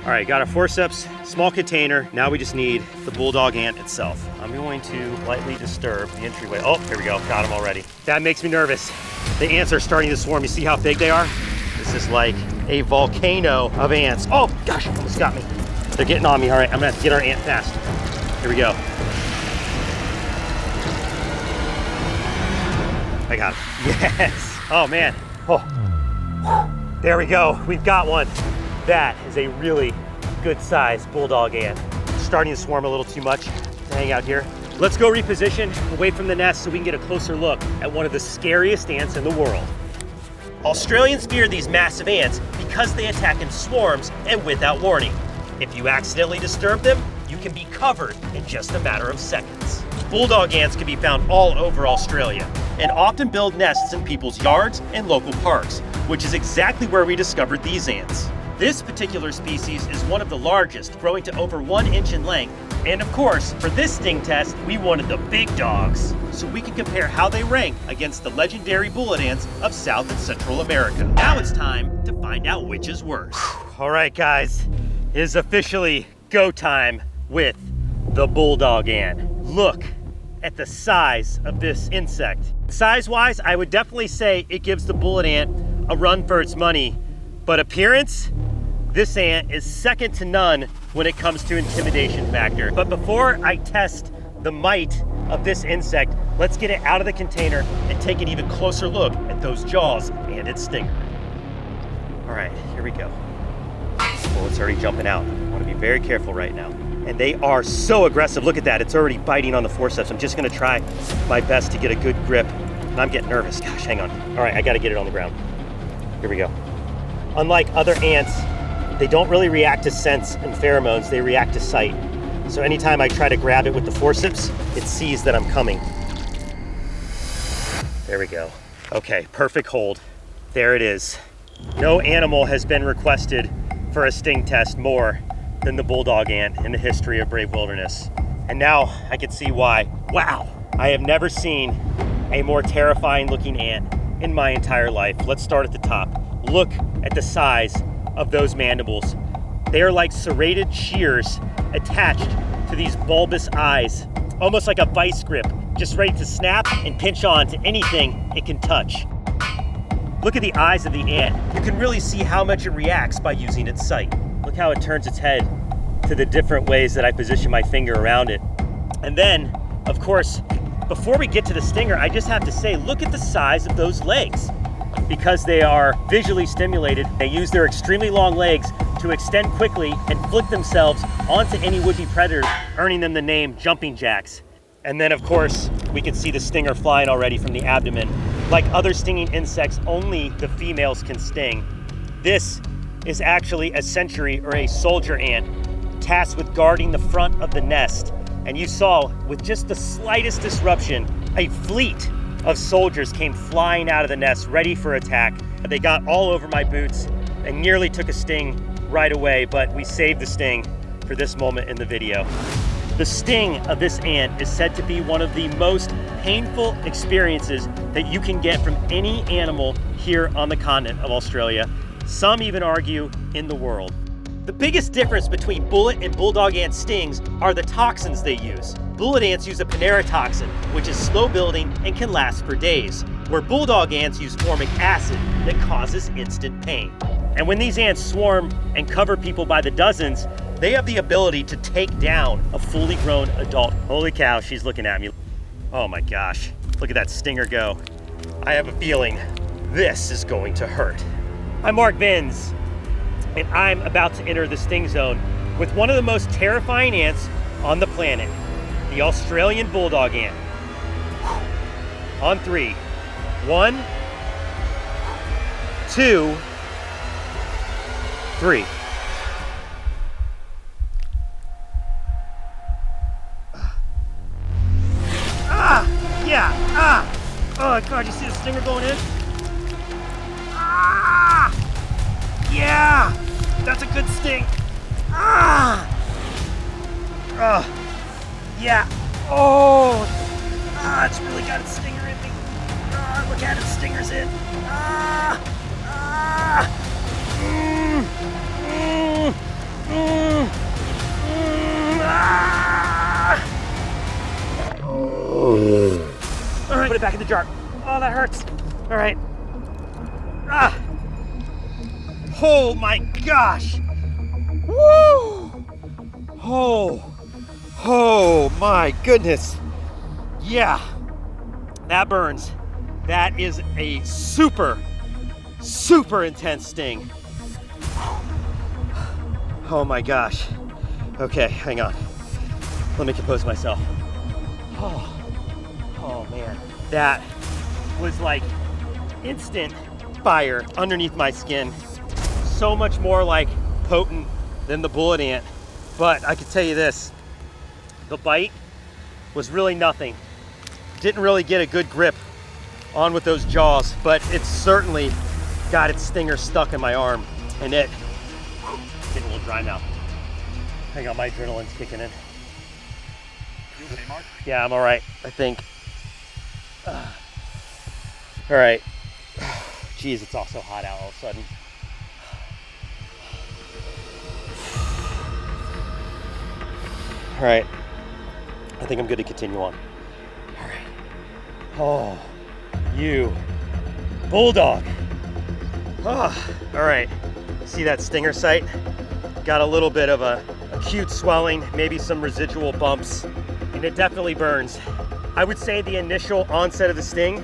All right, got our forceps, small container. Now we just need the bulldog ant itself. I'm going to lightly disturb the entryway. Oh, here we go, got him already. That makes me nervous. The ants are starting to swarm. You see how big they are? This is like a volcano of ants. Oh gosh, almost got me. They're getting on me. All right, I'm gonna have to get our ant fast. Here we go. I got it. Yes. Oh man. Oh. There we go. We've got one. That is a really good sized bulldog ant. Starting to swarm a little too much to hang out here. Let's go reposition away from the nest so we can get a closer look at one of the scariest ants in the world. Australians fear these massive ants because they attack in swarms and without warning. If you accidentally disturb them, you can be covered in just a matter of seconds. Bulldog ants can be found all over Australia and often build nests in people's yards and local parks, which is exactly where we discovered these ants. This particular species is one of the largest, growing to over 1 inch in length. And of course, for this sting test, we wanted the big dogs, so we can compare how they rank against the legendary bullet ants of South and Central America. Now it's time to find out which is worse. All right, guys, it is officially go time with the bulldog ant. Look at the size of this insect. Size-wise, I would definitely say it gives the bullet ant a run for its money, but appearance, this ant is second to none when it comes to intimidation factor. But before I test the might of this insect, let's get it out of the container and take an even closer look at those jaws and its stinger. All right, here we go. Well, it's already jumping out. I want to be very careful right now. And they are so aggressive. Look at that, it's already biting on the forceps. I'm just gonna try my best to get a good grip. And I'm getting nervous. Gosh, hang on. All right, I gotta get it on the ground. Here we go. Unlike other ants, they don't really react to scents and pheromones, they react to sight. So anytime I try to grab it with the forceps, it sees that I'm coming. There we go. Okay, perfect hold. There it is. No animal has been requested for a sting test more than the bulldog ant in the history of Brave Wilderness. And now I can see why. Wow, I have never seen a more terrifying looking ant in my entire life. Let's start at the top. Look at the size of those mandibles. They are like serrated shears attached to these bulbous eyes, almost like a vice grip, just ready to snap and pinch on to anything it can touch. Look at the eyes of the ant. You can really see how much it reacts by using its sight. Look how it turns its head to the different ways that I position my finger around it. And then, of course, before we get to the stinger, I just have to say, look at the size of those legs. Because they are visually stimulated, they use their extremely long legs to extend quickly and flick themselves onto any would-be predator, earning them the name jumping jacks. And then, of course, we can see the stinger flying already from the abdomen. Like other stinging insects, only the females can sting. This is actually a sentry or a soldier ant tasked with guarding the front of the nest. And you saw, with just the slightest disruption, a fleet of soldiers came flying out of the nest ready for attack. They got all over my boots and nearly took a sting right away, but we saved the sting for this moment in the video. The sting of this ant is said to be one of the most painful experiences that you can get from any animal here on the continent of Australia. Some even argue in the world. The biggest difference between bullet and bulldog ant stings are the toxins they use. Bullet ants use a toxin, which is slow building and can last for days, where bulldog ants use formic acid that causes instant pain. And when these ants swarm and cover people by the dozens, they have the ability to take down a fully grown adult. Holy cow, she's looking at me. Oh my gosh, look at that stinger go. I have a feeling this is going to hurt. I'm Mark Vins, and I'm about to enter the sting zone with one of the most terrifying ants on the planet, the Australian bulldog ant. On 3. 1, 2, 3. Oh God, you see the stinger going in? Ah! Yeah! That's a good sting. Ah! Yeah. Oh! Ah, it's really got its stinger in me. Ah, look at it, stinger's in. Ah! Ah! All right, put it back in the jar. Oh, that hurts. All right. Oh my gosh. Woo! Oh my goodness. Yeah, that burns. That is a super intense sting. Oh my gosh. Okay, hang on. Let me compose myself. Oh man, that was like instant fire underneath my skin. So much more like potent than the bullet ant. But I can tell you this, the bite was really nothing. Didn't really get a good grip on with those jaws, but it certainly got its stinger stuck in my arm, and it getting a little dry now. Hang on, my adrenaline's kicking in. You okay, Mark? Yeah, I'm all right, I think. All right. Geez, it's also hot out all of a sudden. All right, I think I'm good to continue on. All right. Oh, you bulldog. Oh, all right, see that stinger site? Got a little bit of a acute swelling, maybe some residual bumps, and it definitely burns. I would say the initial onset of the sting,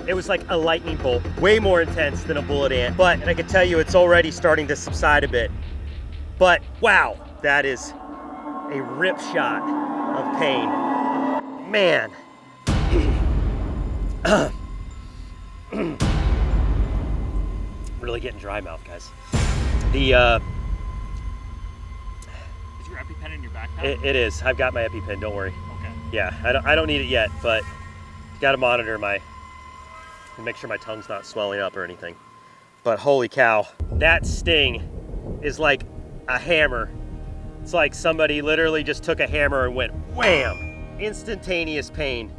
it was like a lightning bolt, way more intense than a bullet ant, but I can tell you it's already starting to subside a bit. But wow, that is a rip shot of pain. Man. Really getting dry mouth, guys. The Is your EpiPen in your backpack? it is. I've got my EpiPen, don't worry. Okay. Yeah, I don't need it yet, but got to monitor and make sure my tongue's not swelling up or anything. But holy cow, that sting is like a hammer. It's like somebody literally just took a hammer and went wham! Instantaneous pain.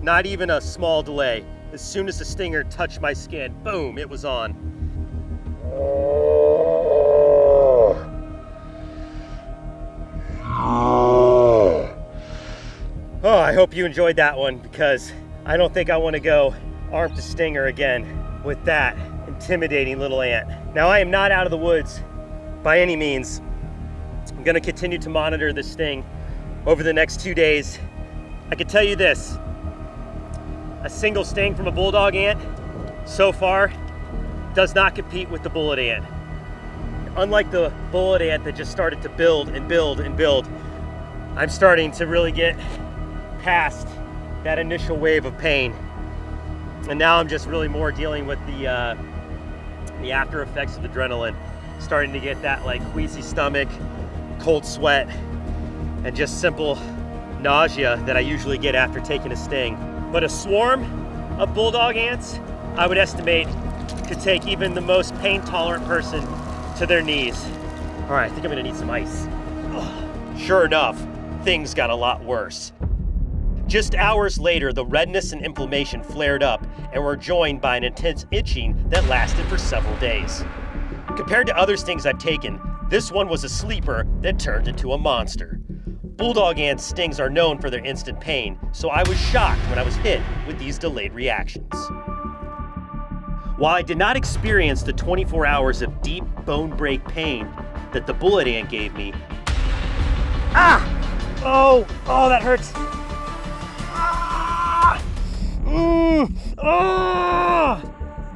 Not even a small delay. As soon as the stinger touched my skin, boom, it was on. Oh, I hope you enjoyed that one, because I don't think I want to go arm to stinger again with that intimidating little ant. Now, I am not out of the woods by any means. I'm gonna continue to monitor this sting over the next 2 days. I can tell you this, a single sting from a bulldog ant so far does not compete with the bullet ant. Unlike the bullet ant that just started to build and build and build, I'm starting to really get past that initial wave of pain. And now I'm just really more dealing with the after effects of adrenaline. Starting to get that like queasy stomach, cold sweat, and just simple nausea that I usually get after taking a sting. But a swarm of bulldog ants, I would estimate, could take even the most pain-tolerant person to their knees. All right, I think I'm gonna need some ice. Ugh. Sure enough, things got a lot worse. Just hours later, the redness and inflammation flared up and were joined by an intense itching that lasted for several days. Compared to other stings I've taken, this one was a sleeper that turned into a monster. Bulldog ant stings are known for their instant pain, so I was shocked when I was hit with these delayed reactions. While I did not experience the 24 hours of deep bone break pain that the bullet ant gave me, oh, that hurts.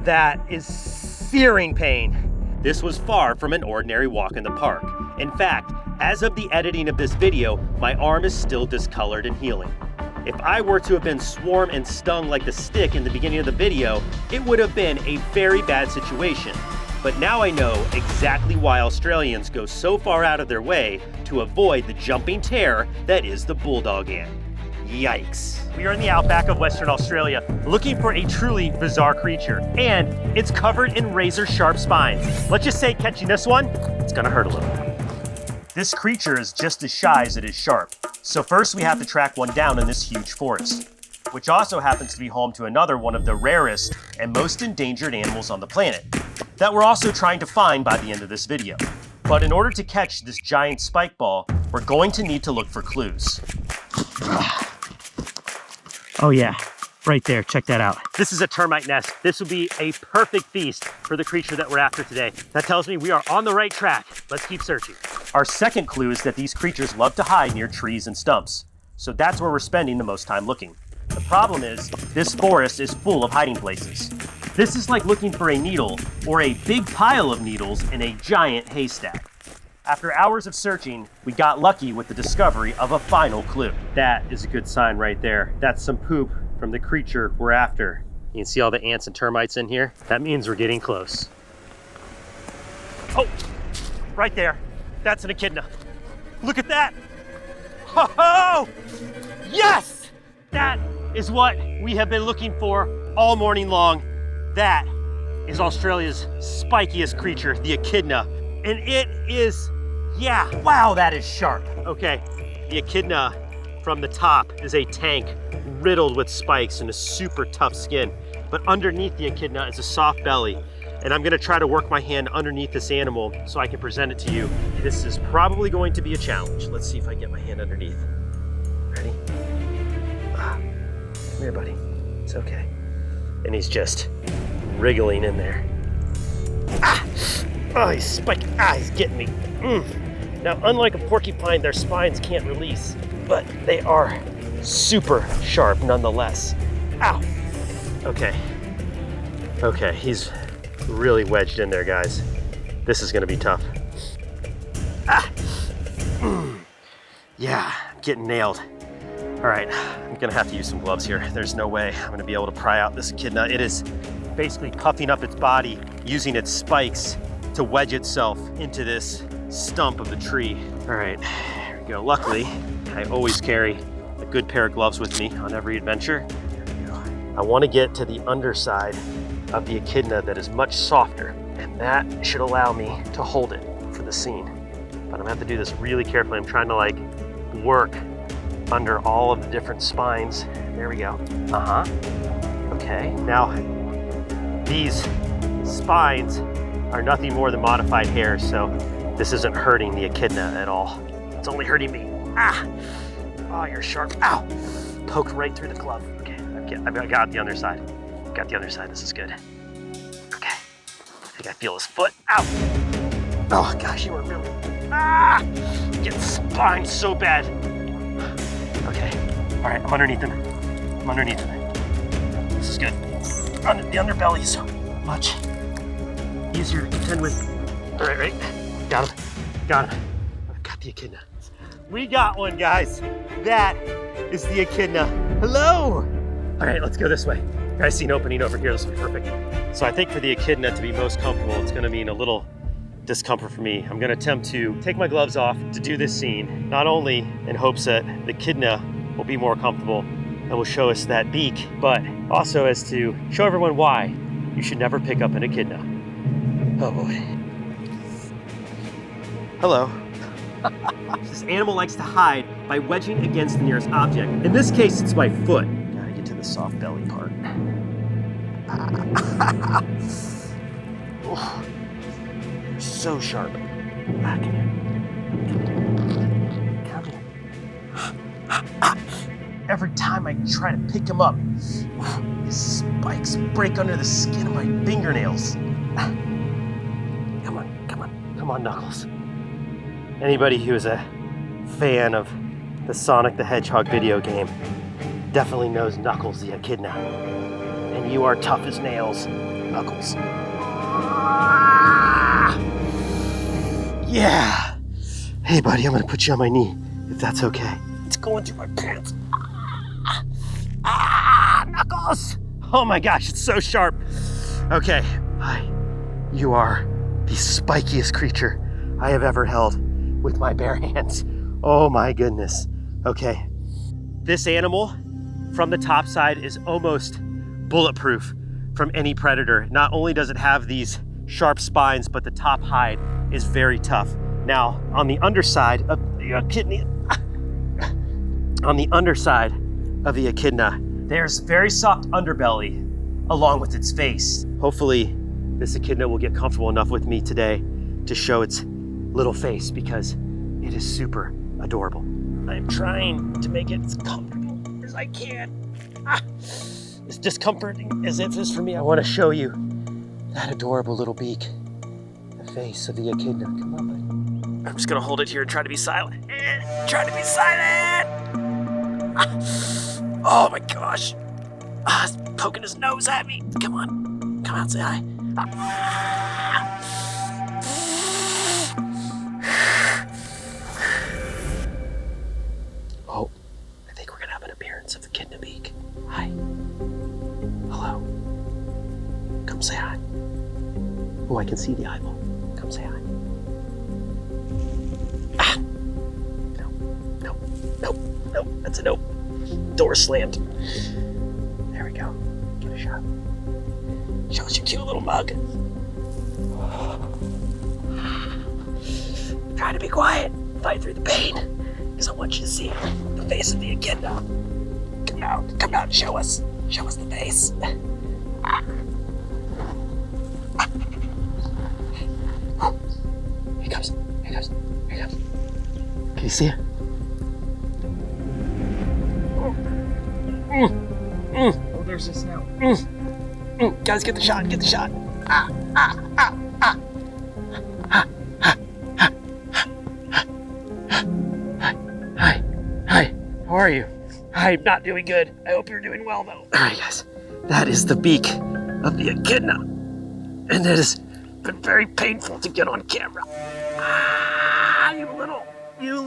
That is searing pain. This was far from an ordinary walk in the park. In fact, as of the editing of this video, my arm is still discolored and healing. If I were to have been swarmed and stung like the stick in the beginning of the video, it would have been a very bad situation. But now I know exactly why Australians go so far out of their way to avoid the jumping terror that is the bulldog ant. Yikes. We are in the outback of Western Australia looking for a truly bizarre creature, and it's covered in razor-sharp spines. Let's just say catching this one, it's gonna hurt a little. This creature is just as shy as it is sharp. So first we have to track one down in this huge forest, which also happens to be home to another one of the rarest and most endangered animals on the planet that we're also trying to find by the end of this video. But in order to catch this giant spike ball, we're going to need to look for clues. Oh yeah, right there, check that out. This is a termite nest. This will be a perfect feast for the creature that we're after today. That tells me we are on the right track. Let's keep searching. Our second clue is that these creatures love to hide near trees and stumps. So that's where we're spending the most time looking. The problem is, this forest is full of hiding places. This is like looking for a needle or a big pile of needles in a giant haystack. After hours of searching, we got lucky with the discovery of a final clue. That is a good sign right there. That's some poop from the creature we're after. You can see all the ants and termites in here. That means we're getting close. Oh, right there. That's an echidna. Look at that. Ho-ho! Yes! That is what we have been looking for all morning long. That is Australia's spikiest creature, the echidna. And it is, yeah, wow, that is sharp. Okay, the echidna from the top is a tank riddled with spikes and a super tough skin. But underneath the echidna is a soft belly. And I'm gonna try to work my hand underneath this animal so I can present it to you. This is probably going to be a challenge. Let's see if I can get my hand underneath. Ready? Come here, buddy. It's okay. And he's just wriggling in there. Ah! Oh, he's spiky. Ah, he's getting me. Now, unlike a porcupine, their spines can't release, but they are super sharp nonetheless. Ow! Okay. Okay, he's really wedged in there, guys. This is gonna be tough. Ah! Yeah, I'm getting nailed. All right, I'm gonna have to use some gloves here. There's no way I'm gonna be able to pry out this echidna. It is basically puffing up its body, using its spikes to wedge itself into this stump of the tree. All right, here we go. Luckily, I always carry a good pair of gloves with me on every adventure. There we go. I wanna get to the underside of the echidna that is much softer, and that should allow me to hold it for the scene. But I'm gonna have to do this really carefully. I'm trying to like work under all of the different spines. There we go. Okay, now these spines are nothing more than modified hairs, so this isn't hurting the echidna at all. It's only hurting me. Ah! Oh, you're sharp. Ow! Poked right through the glove. Okay, I got the underside. Got the other side. This is good. Okay. I think I feel his foot. Ow! Oh gosh, you are really. Ah! Getting spined so bad. Okay. All right, I'm underneath him. I'm underneath him. This is good. The underbelly is so much easier to contend with. All right, right. Got him. Got him. I've got the echidna. We got one, guys. That is the echidna. Hello. All right, let's go this way. I see an opening over here. This will be perfect. So I think for the echidna to be most comfortable, it's gonna mean a little discomfort for me. I'm gonna attempt to take my gloves off to do this scene, not only in hopes that the echidna will be more comfortable and will show us that beak, but also as to show everyone why you should never pick up an echidna. Oh boy. Hello. This animal likes to hide by wedging against the nearest object. In this case, it's my foot. Gotta get to the soft belly part. Oh, so sharp. Come here. Come here. Every time I try to pick him up, his spikes break under the skin of my fingernails. Come on, come on, come on, Knuckles. Anybody who is a fan of the Sonic the Hedgehog video game definitely knows Knuckles the Echidna. And you are tough as nails, Knuckles. Yeah! Hey buddy, I'm gonna put you on my knee, if that's okay. It's going through my pants. Knuckles! Oh my gosh, it's so sharp. Okay, hi. You are the spikiest creature I have ever held with my bare hands. Oh my goodness. Okay. This animal from the top side is almost bulletproof from any predator. Not only does it have these sharp spines, but the top hide is very tough. Now, on the underside of the echidna, there's very soft underbelly along with its face. Hopefully, this echidna will get comfortable enough with me today to show its little face because it is super adorable. I'm trying to make it as comfortable as I can. As discomforting as it is for me, I want to show you that adorable little beak. The face of the echidna. Come on, buddy. I'm just gonna hold it here and try to be silent. Try to be silent! Oh my gosh. He's poking his nose at me. Come on. Come on, say hi. Oh, I think we're gonna have an appearance of the echidna beak. Hi. Hello. Come say hi. Oh, I can see the eyeball. Come say hi. Nope, that's a nope. Door slammed. There we go. Give it a shot. Show us your cute little mug. Try to be quiet. Fight through the pain. Because I want you to see the face of the echidna. Come out, show us. Show us the face. Here comes. Can you see it? Oh, there's the snout. Guys, get the shot. Hi. How are you? I'm not doing good. I hope you're doing well, though. All right, guys. That is the beak of the echidna. And it has been very painful to get on camera. You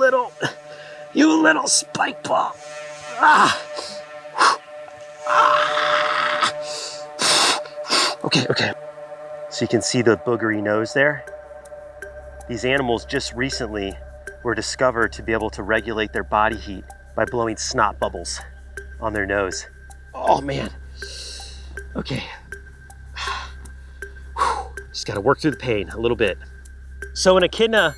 little spike ball. Okay. So you can see the boogery nose there. These animals just recently were discovered to be able to regulate their body heat by blowing snot bubbles on their nose. Oh man. Okay. Just gotta work through the pain a little bit. So an echidna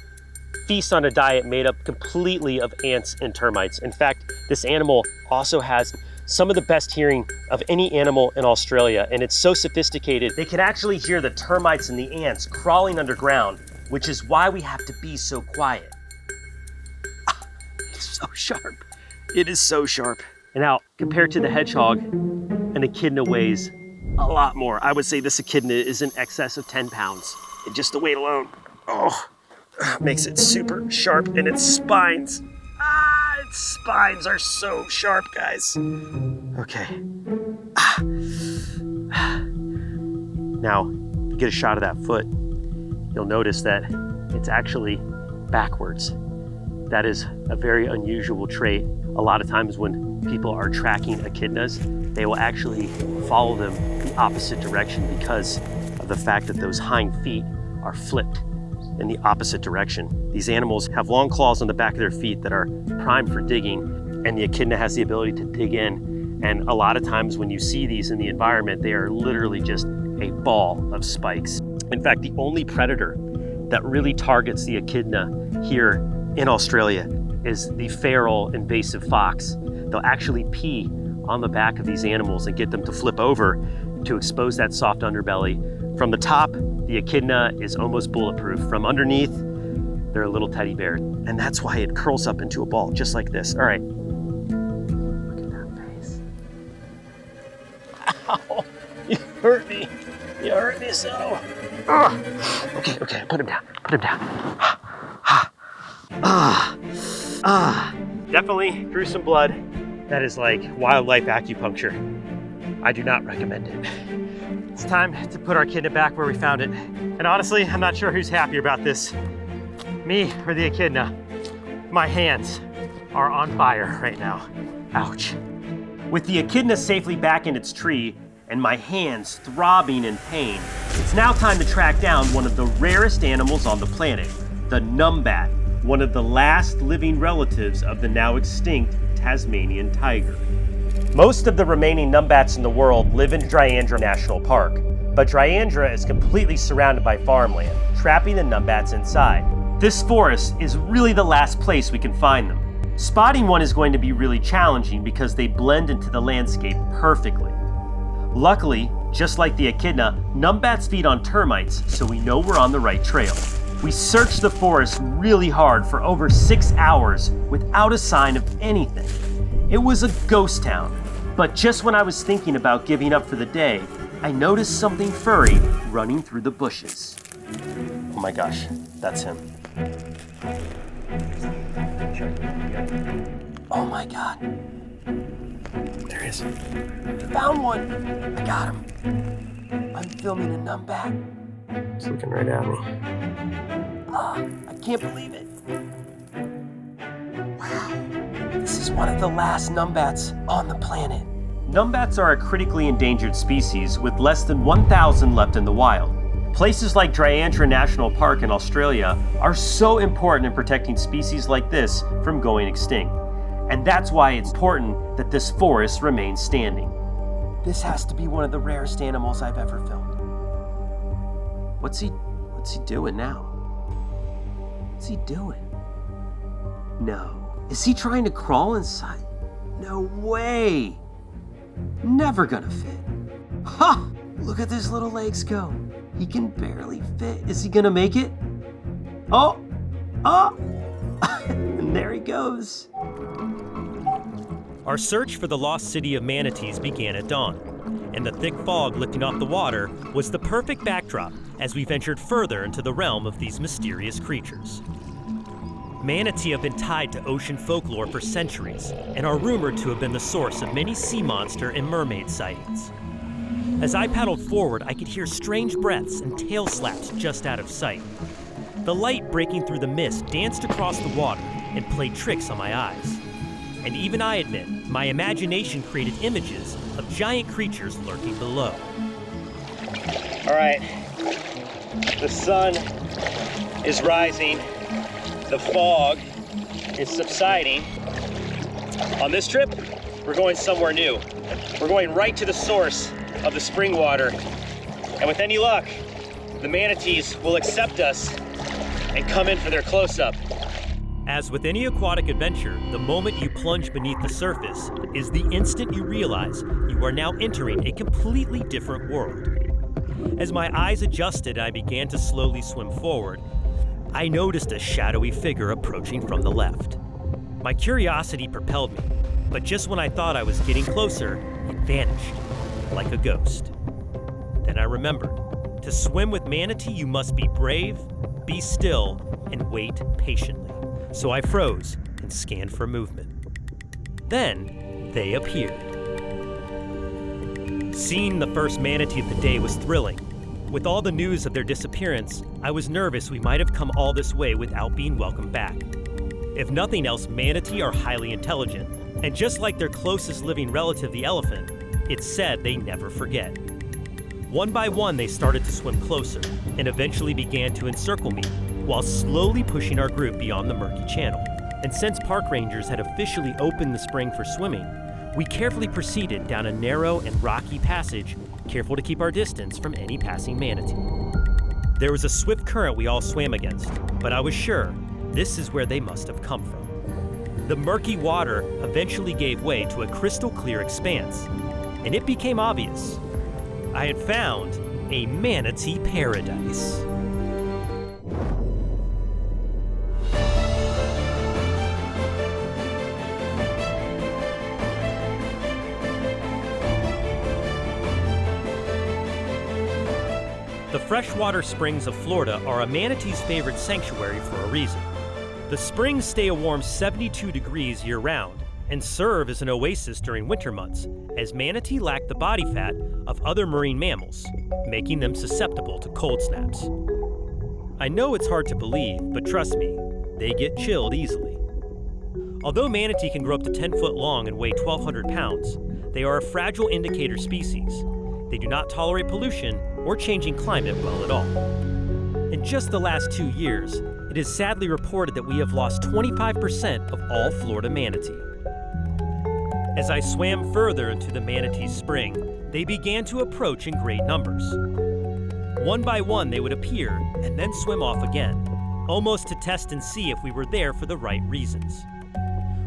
feasts on a diet made up completely of ants and termites. In fact, this animal also has some of the best hearing of any animal in Australia, and it's so sophisticated, they can actually hear the termites and the ants crawling underground, which is why we have to be so quiet. It's so sharp. It is so sharp. And now, compared to the hedgehog, an echidna weighs a lot more. I would say this echidna is in excess of 10 pounds. And just the weight alone, makes it super sharp, and its spines. Its spines are so sharp, guys. Okay. Now, if you get a shot of that foot, you'll notice that it's actually backwards. That is a very unusual trait. A lot of times when people are tracking echidnas, they will actually follow them the opposite direction because of the fact that those hind feet are flipped in the opposite direction. These animals have long claws on the back of their feet that are primed for digging, and the echidna has the ability to dig in. And a lot of times when you see these in the environment, they are literally just a ball of spikes. In fact, the only predator that really targets the echidna here in Australia is the feral invasive fox. They'll actually pee on the back of these animals and get them to flip over to expose that soft underbelly. From the top, the echidna is almost bulletproof. From underneath, they're a little teddy bear. And that's why it curls up into a ball, just like this. All right. Look at that face. Ow, you hurt me. You hurt me so. Okay, put him down. Definitely drew some blood. That is like wildlife acupuncture. I do not recommend it. It's time to put our echidna back where we found it. And honestly, I'm not sure who's happier about this, me or the echidna. My hands are on fire right now. Ouch. With the echidna safely back in its tree and my hands throbbing in pain, it's now time to track down one of the rarest animals on the planet, the numbat, one of the last living relatives of the now extinct Tasmanian tiger. Most of the remaining numbats in the world live in Gyiandra National Park, but Gyiandra is completely surrounded by farmland, trapping the numbats inside. This forest is really the last place we can find them. Spotting one is going to be really challenging because they blend into the landscape perfectly. Luckily, just like the echidna, numbats feed on termites, so we know we're on the right trail. We searched the forest really hard for over 6 hours without a sign of anything. It was a ghost town, but just when I was thinking about giving up for the day, I noticed something furry running through the bushes. Oh my gosh, that's him. Oh my God. There he is. Found one. I got him. I'm filming a numbat. He's looking right at me. I can't believe it. Wow. This is one of the last numbats on the planet. Numbats are a critically endangered species with less than 1,000 left in the wild. Places like GIANT National Park in Australia are so important in protecting species like this from going extinct. And that's why it's important that this forest remains standing. This has to be one of the rarest animals I've ever filmed. What's he doing now? What's he doing? No. Is he trying to crawl inside? No way. Never gonna fit. Ha! Look at his little legs go. He can barely fit. Is he gonna make it? Oh! And there he goes. Our search for the lost city of manatees began at dawn, and the thick fog lifting off the water was the perfect backdrop as we ventured further into the realm of these mysterious creatures. Manatee have been tied to ocean folklore for centuries and are rumored to have been the source of many sea monster and mermaid sightings. As I paddled forward, I could hear strange breaths and tail slaps just out of sight. The light breaking through the mist danced across the water and played tricks on my eyes. And even I admit, my imagination created images of giant creatures lurking below. All right, the sun is rising, the fog is subsiding. On this trip, we're going somewhere new. We're going right to the source of the spring water. And with any luck, the manatees will accept us and come in for their close-up. As with any aquatic adventure, the moment you plunge beneath the surface is the instant you realize you are now entering a completely different world. As my eyes adjusted and I began to slowly swim forward, I noticed a shadowy figure approaching from the left. My curiosity propelled me, but just when I thought I was getting closer, it vanished, like a ghost. Then I remembered, to swim with manatee you must be brave, be still, and wait patiently. So I froze and scanned for movement. Then they appeared. Seeing the first manatee of the day was thrilling. With all the news of their disappearance, I was nervous we might have come all this way without being welcomed back. If nothing else, manatee are highly intelligent, and just like their closest living relative, the elephant, it's said they never forget. One by one, they started to swim closer, and eventually began to encircle me, while slowly pushing our group beyond the murky channel. And since park rangers had officially opened the spring for swimming, we carefully proceeded down a narrow and rocky passage, careful to keep our distance from any passing manatee. There was a swift current we all swam against, but I was sure this is where they must have come from. The murky water eventually gave way to a crystal clear expanse, and it became obvious. I had found a manatee paradise. The freshwater springs of Florida are a manatee's favorite sanctuary for a reason. The springs stay a warm 72 degrees year-round and serve as an oasis during winter months, as manatee lack the body fat of other marine mammals, making them susceptible to cold snaps. I know it's hard to believe, but trust me, they get chilled easily. Although manatee can grow up to 10 foot long and weigh 1,200 pounds, they are a fragile indicator species. They do not tolerate pollution or changing climate well at all. In just the last 2 years, it is sadly reported that we have lost 25% of all Florida manatee. As I swam further into the manatee's spring, they began to approach in great numbers. One by one, they would appear and then swim off again, almost to test and see if we were there for the right reasons.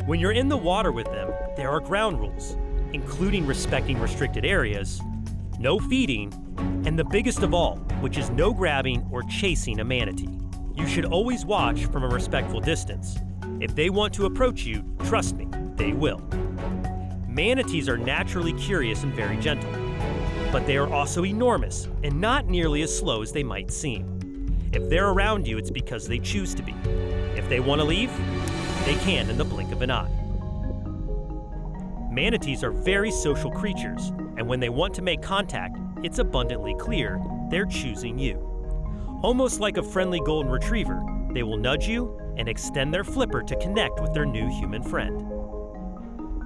When you're in the water with them, there are ground rules, including respecting restricted areas, no feeding, and the biggest of all, which is no grabbing or chasing a manatee. You should always watch from a respectful distance. If they want to approach you, trust me, they will. Manatees are naturally curious and very gentle, but they are also enormous and not nearly as slow as they might seem. If they're around you, it's because they choose to be. If they want to leave, they can in the blink of an eye. Manatees are very social creatures, and when they want to make contact, it's abundantly clear they're choosing you. Almost like a friendly golden retriever, they will nudge you and extend their flipper to connect with their new human friend.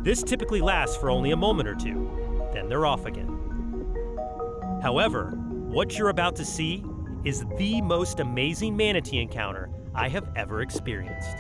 This typically lasts for only a moment or two, then they're off again. However, what you're about to see is the most amazing manatee encounter I have ever experienced.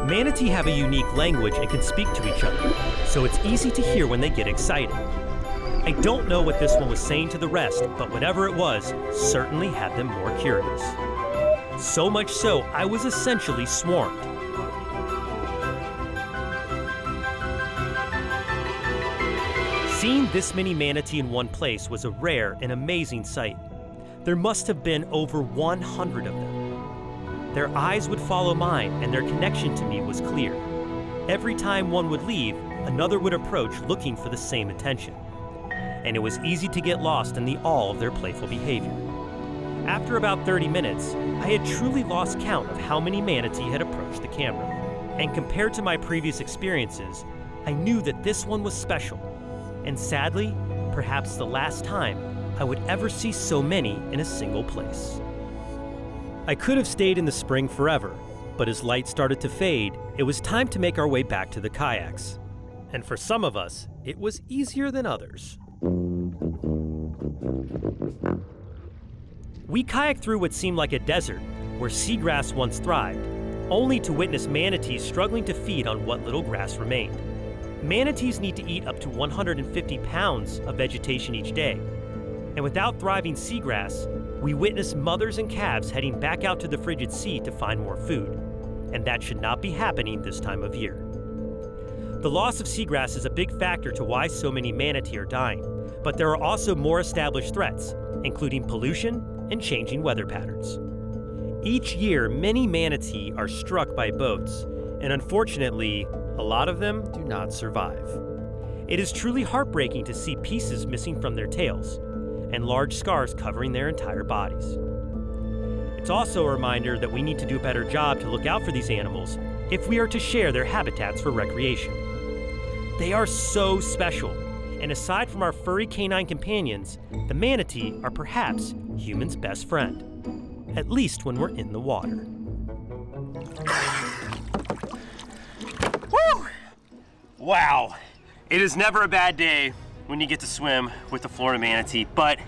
Manatee have a unique language and can speak to each other, so it's easy to hear when they get excited. I don't know what this one was saying to the rest, but whatever it was certainly had them more curious. So much so, I was essentially swarmed. Seeing this many manatee in one place was a rare and amazing sight. There must have been over 100 of them. Their eyes would follow mine, and their connection to me was clear. Every time one would leave, another would approach looking for the same attention. And it was easy to get lost in the awe of their playful behavior. After about 30 minutes, I had truly lost count of how many manatee had approached the camera. And compared to my previous experiences, I knew that this one was special. And sadly, perhaps the last time I would ever see so many in a single place. I could have stayed in the spring forever, but as light started to fade, it was time to make our way back to the kayaks. And for some of us, it was easier than others. We kayaked through what seemed like a desert, where seagrass once thrived, only to witness manatees struggling to feed on what little grass remained. Manatees need to eat up to 150 pounds of vegetation each day, and without thriving seagrass, we witness mothers and calves heading back out to the frigid sea to find more food, and that should not be happening this time of year. The loss of seagrass is a big factor to why so many manatee are dying, but there are also more established threats, including pollution and changing weather patterns. Each year, many manatee are struck by boats, and unfortunately, a lot of them do not survive. It is truly heartbreaking to see pieces missing from their tails, and large scars covering their entire bodies. It's also a reminder that we need to do a better job to look out for these animals if we are to share their habitats for recreation. They are so special, and aside from our furry canine companions, the manatee are perhaps humans' best friend, at least when we're in the water. Woo! Wow, it is never a bad day when you get to swim with the Florida manatee, but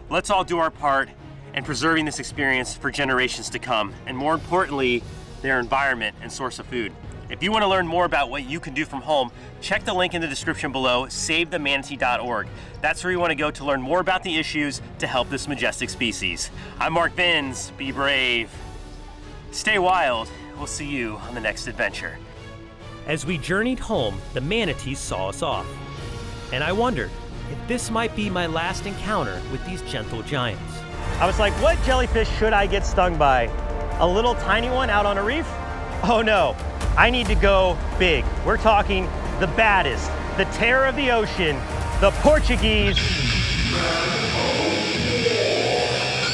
let's all do our part in preserving this experience for generations to come, and more importantly, their environment and source of food. If you want to learn more about what you can do from home, check the link in the description below, savethemanatee.org. That's where you want to go to learn more about the issues to help this majestic species. I'm Mark Vins, be brave, stay wild. We'll see you on the next adventure. As we journeyed home, the manatees saw us off. And I wondered if this might be my last encounter with these gentle giants. I was like, what jellyfish should I get stung by? A little tiny one out on a reef? Oh no, I need to go big. We're talking the baddest, the terror of the ocean, the Portuguese.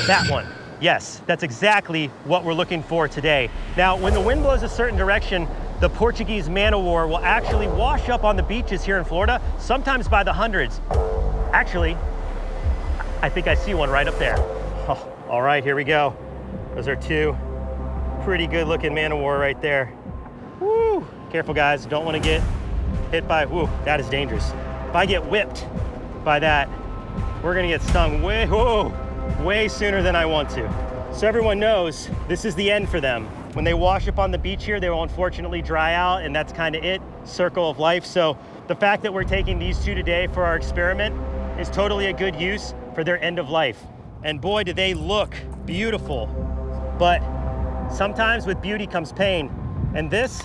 That one. Yes, that's exactly what we're looking for today. Now, when the wind blows a certain direction, the Portuguese Man O War will actually wash up on the beaches here in Florida, sometimes by the hundreds. Actually, I think I see one right up there. Oh, all right, here we go. Those are two pretty good looking Man O War right there. Woo! Careful guys, don't want to get hit by, woo, that is dangerous. If I get whipped by that, we're gonna get stung way sooner than I want to. So everyone knows this is the end for them. When they wash up on the beach here, they will unfortunately dry out, and that's kind of it, circle of life. So the fact that we're taking these two today for our experiment is totally a good use for their end of life. And boy, do they look beautiful. But sometimes with beauty comes pain, and this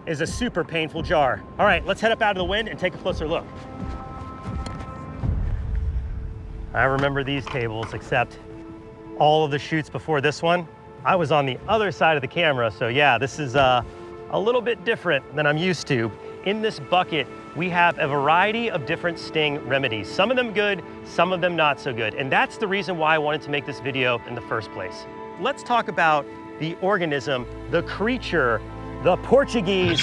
is a super painful jar. All right, let's head up out of the wind and take a closer look. I remember these tables, except all of the shoots before this one, I was on the other side of the camera. So yeah, this is a little bit different than I'm used to. In this bucket, we have a variety of different sting remedies. Some of them good, some of them not so good. And that's the reason why I wanted to make this video in the first place. Let's talk about the organism, the creature, the Portuguese.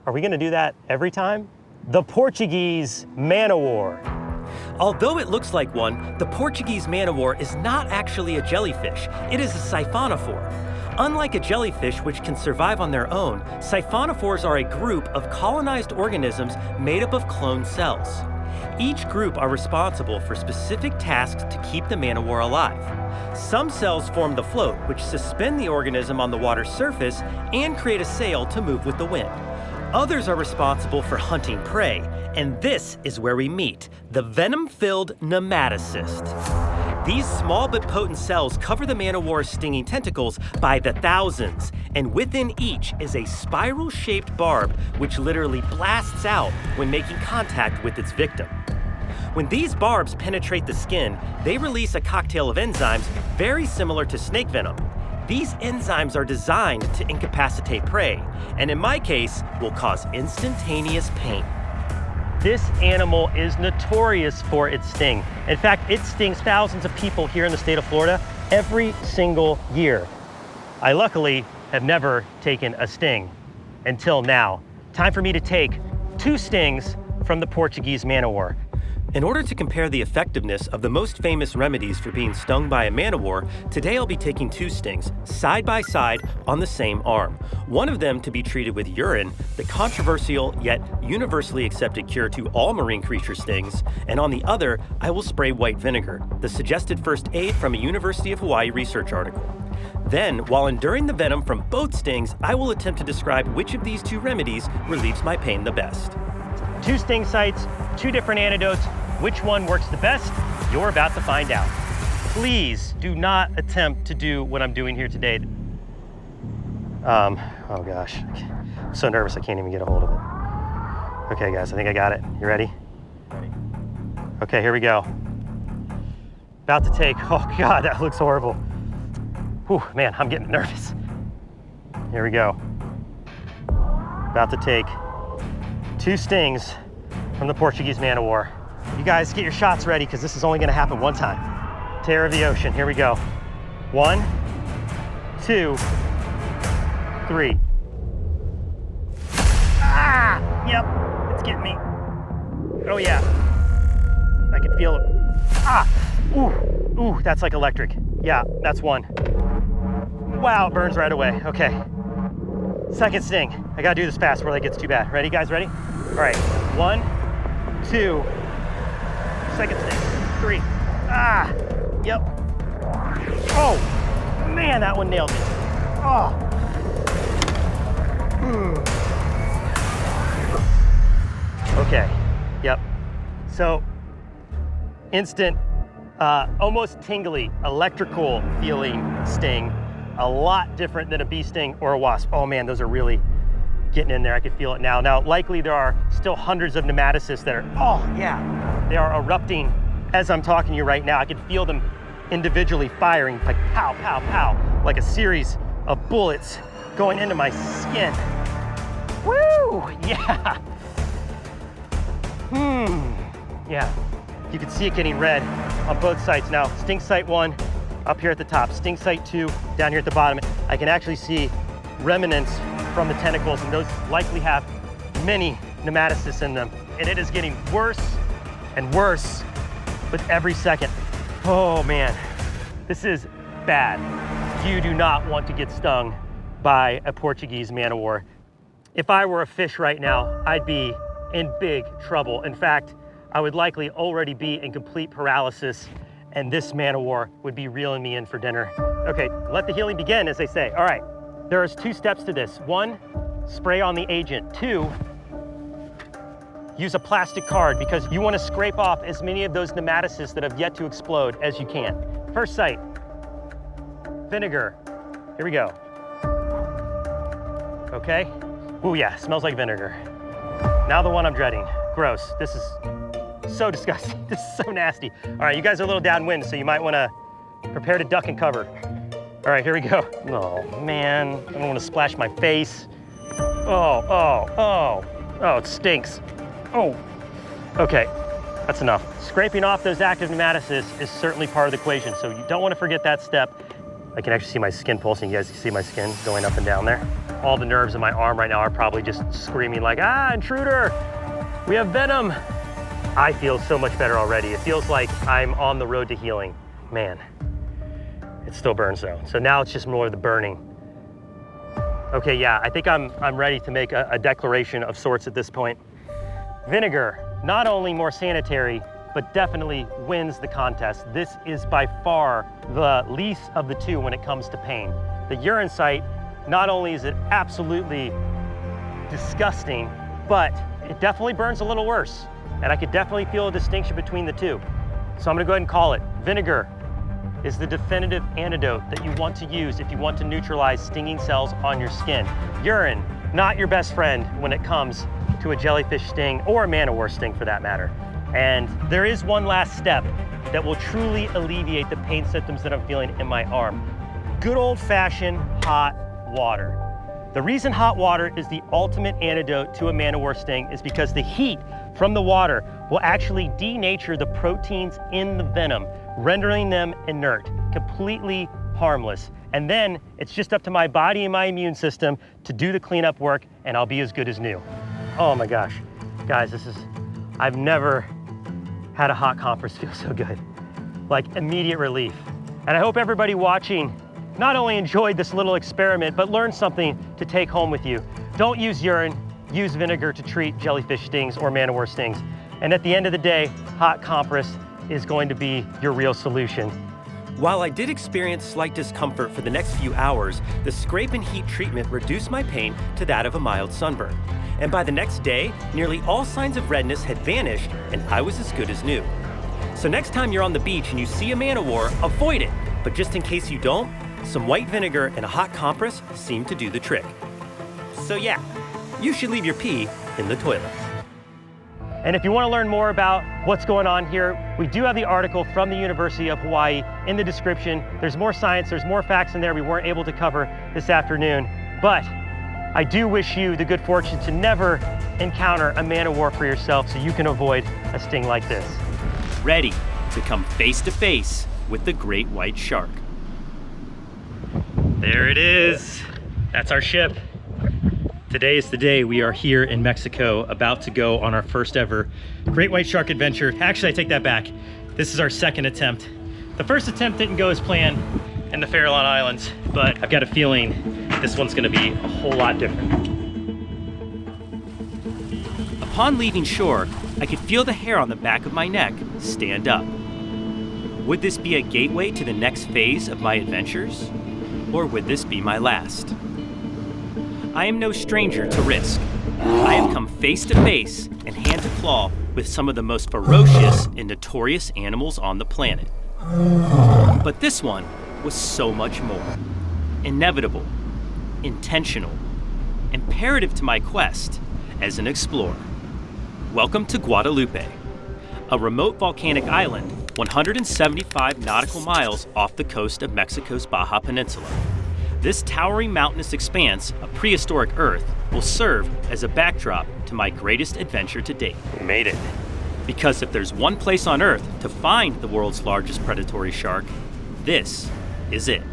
Are we gonna do that every time? The Portuguese Man O War. Although it looks like one, the Portuguese Man O War is not actually a jellyfish. It is a siphonophore. Unlike a jellyfish, which can survive on their own, siphonophores are a group of colonized organisms made up of cloned cells. Each group are responsible for specific tasks to keep the Man O War alive. Some cells form the float, which suspend the organism on the water's surface and create a sail to move with the wind. Others are responsible for hunting prey, and this is where we meet, the venom-filled nematocyst. These small but potent cells cover the Man O War's stinging tentacles by the thousands, and within each is a spiral-shaped barb which literally blasts out when making contact with its victim. When these barbs penetrate the skin, they release a cocktail of enzymes very similar to snake venom. These enzymes are designed to incapacitate prey, and in my case, will cause instantaneous pain. This animal is notorious for its sting. In fact, it stings thousands of people here in the state of Florida every single year. I luckily have never taken a sting until now. Time for me to take 2 stings from the Portuguese Man O War. In order to compare the effectiveness of the most famous remedies for being stung by a Man O War, today I'll be taking 2 stings, side by side on the same arm. One of them to be treated with urine, the controversial yet universally accepted cure to all marine creature stings, and on the other, I will spray white vinegar, the suggested first aid from a University of Hawaii research article. Then, while enduring the venom from both stings, I will attempt to describe which of these 2 remedies relieves my pain the best. 2 sting sites, 2 different antidotes. Which one works the best? You're about to find out. Please do not attempt to do what I'm doing here today. Oh gosh, I'm so nervous I can't even get a hold of it. Okay guys, I think I got it. You ready? Ready. Okay, here we go. About to take, oh God, that looks horrible. Whew, man, I'm getting nervous. Here we go. About to take 2 stings from the Portuguese Man O War. You guys get your shots ready because this is only gonna happen one time. Terror of the ocean, here we go. 1, 2, 3. Ah, yep, it's getting me. Oh yeah, I can feel it. Ah, ooh, that's like electric. Yeah, that's 1. Wow, it burns right away, okay. Second sting, I gotta do this fast before that gets too bad. Ready, guys, ready? All right, 1, 2, second sting, 3. Ah, yep. Oh, man, that one nailed me. Oh. Okay, yep. So, instant, almost tingly, electrical feeling sting. A lot different than a bee sting or a wasp. Oh man, those are really getting in there. I can feel it now. Now, likely there are still hundreds of nematocysts that are, oh yeah, they are erupting as I'm talking to you right now. I can feel them individually firing, like pow, pow, pow, like a series of bullets going into my skin. Woo, yeah. Yeah, you can see it getting red on both sites now. Sting site 1 up here at the top, sting site 2 down here at the bottom. I can actually see remnants from the tentacles, and those likely have many nematocysts in them. And it is getting worse and worse with every second. Oh man, this is bad. You do not want to get stung by a Portuguese Man O War. If I were a fish right now, I'd be in big trouble. In fact, I would likely already be in complete paralysis, and this man o' war would be reeling me in for dinner. Okay, let the healing begin, as they say. All right, there's 2 steps to this. 1, spray on the agent. 2, use a plastic card because you want to scrape off as many of those nematocysts that have yet to explode as you can. First sight, vinegar. Here we go. Okay. Ooh, yeah, smells like vinegar. Now the one I'm dreading. Gross. This is so disgusting. This is so nasty. All right, you guys are a little downwind, so you might want to prepare to duck and cover. All right, here we go. Oh, man. I don't want to splash my face. Oh, it stinks. Oh, okay, that's enough. Scraping off those active nematocysts is certainly part of the equation, so you don't want to forget that step. I can actually see my skin pulsing. You guys can see my skin going up and down there. All the nerves in my arm right now are probably just screaming like, ah, intruder, we have venom. I feel so much better already. It feels like I'm on the road to healing. Man, it still burns though. So now it's just more of the burning. Okay, yeah, I think I'm ready to make a declaration of sorts at this point. Vinegar, not only more sanitary, but definitely wins the contest. This is by far the least of the 2 when it comes to pain. The urine site, not only is it absolutely disgusting, but it definitely burns a little worse. And I could definitely feel a distinction between the 2. So I'm gonna go ahead and call it. Vinegar is the definitive antidote that you want to use if you want to neutralize stinging cells on your skin. Urine, not your best friend when it comes to a jellyfish sting or a man o' war sting for that matter. And there is one last step that will truly alleviate the pain symptoms that I'm feeling in my arm. Good old-fashioned hot water. The reason hot water is the ultimate antidote to a man o' war sting is because the heat from the water will actually denature the proteins in the venom, rendering them inert, completely harmless. And then it's just up to my body and my immune system to do the cleanup work, and I'll be as good as new. Oh my gosh, guys, I've never had a hot compress feel so good. Like immediate relief. And I hope everybody watching not only enjoyed this little experiment, but learned something to take home with you. Don't use urine, use vinegar to treat jellyfish stings or man o' war stings. And at the end of the day, hot compress is going to be your real solution. While I did experience slight discomfort for the next few hours, the scrape and heat treatment reduced my pain to that of a mild sunburn. And by the next day, nearly all signs of redness had vanished and I was as good as new. So next time you're on the beach and you see a man o' war, avoid it. But just in case you don't, some white vinegar and a hot compress seem to do the trick. So yeah, you should leave your pee in the toilet. And if you want to learn more about what's going on here, we do have the article from the University of Hawaii in the description. There's more science, there's more facts in there we weren't able to cover this afternoon. But I do wish you the good fortune to never encounter a man o' war for yourself so you can avoid a sting like this. Ready to come face to face with the great white shark. There it is. That's our ship. Today is the day we are here in Mexico, about to go on our first ever great white shark adventure. Actually, I take that back. This is our second attempt. The first attempt didn't go as planned in the Farallon Islands, but I've got a feeling this one's gonna be a whole lot different. Upon leaving shore, I could feel the hair on the back of my neck stand up. Would this be a gateway to the next phase of my adventures? Or would this be my last? I am no stranger to risk. I have come face to face and hand to claw with some of the most ferocious and notorious animals on the planet. But this one was so much more. Inevitable, intentional, imperative to my quest as an explorer. Welcome to Guadalupe, a remote volcanic island 175 nautical miles off the coast of Mexico's Baja Peninsula. This towering mountainous expanse of prehistoric Earth will serve as a backdrop to my greatest adventure to date. We made it. Because if there's one place on Earth to find the world's largest predatory shark, this is it.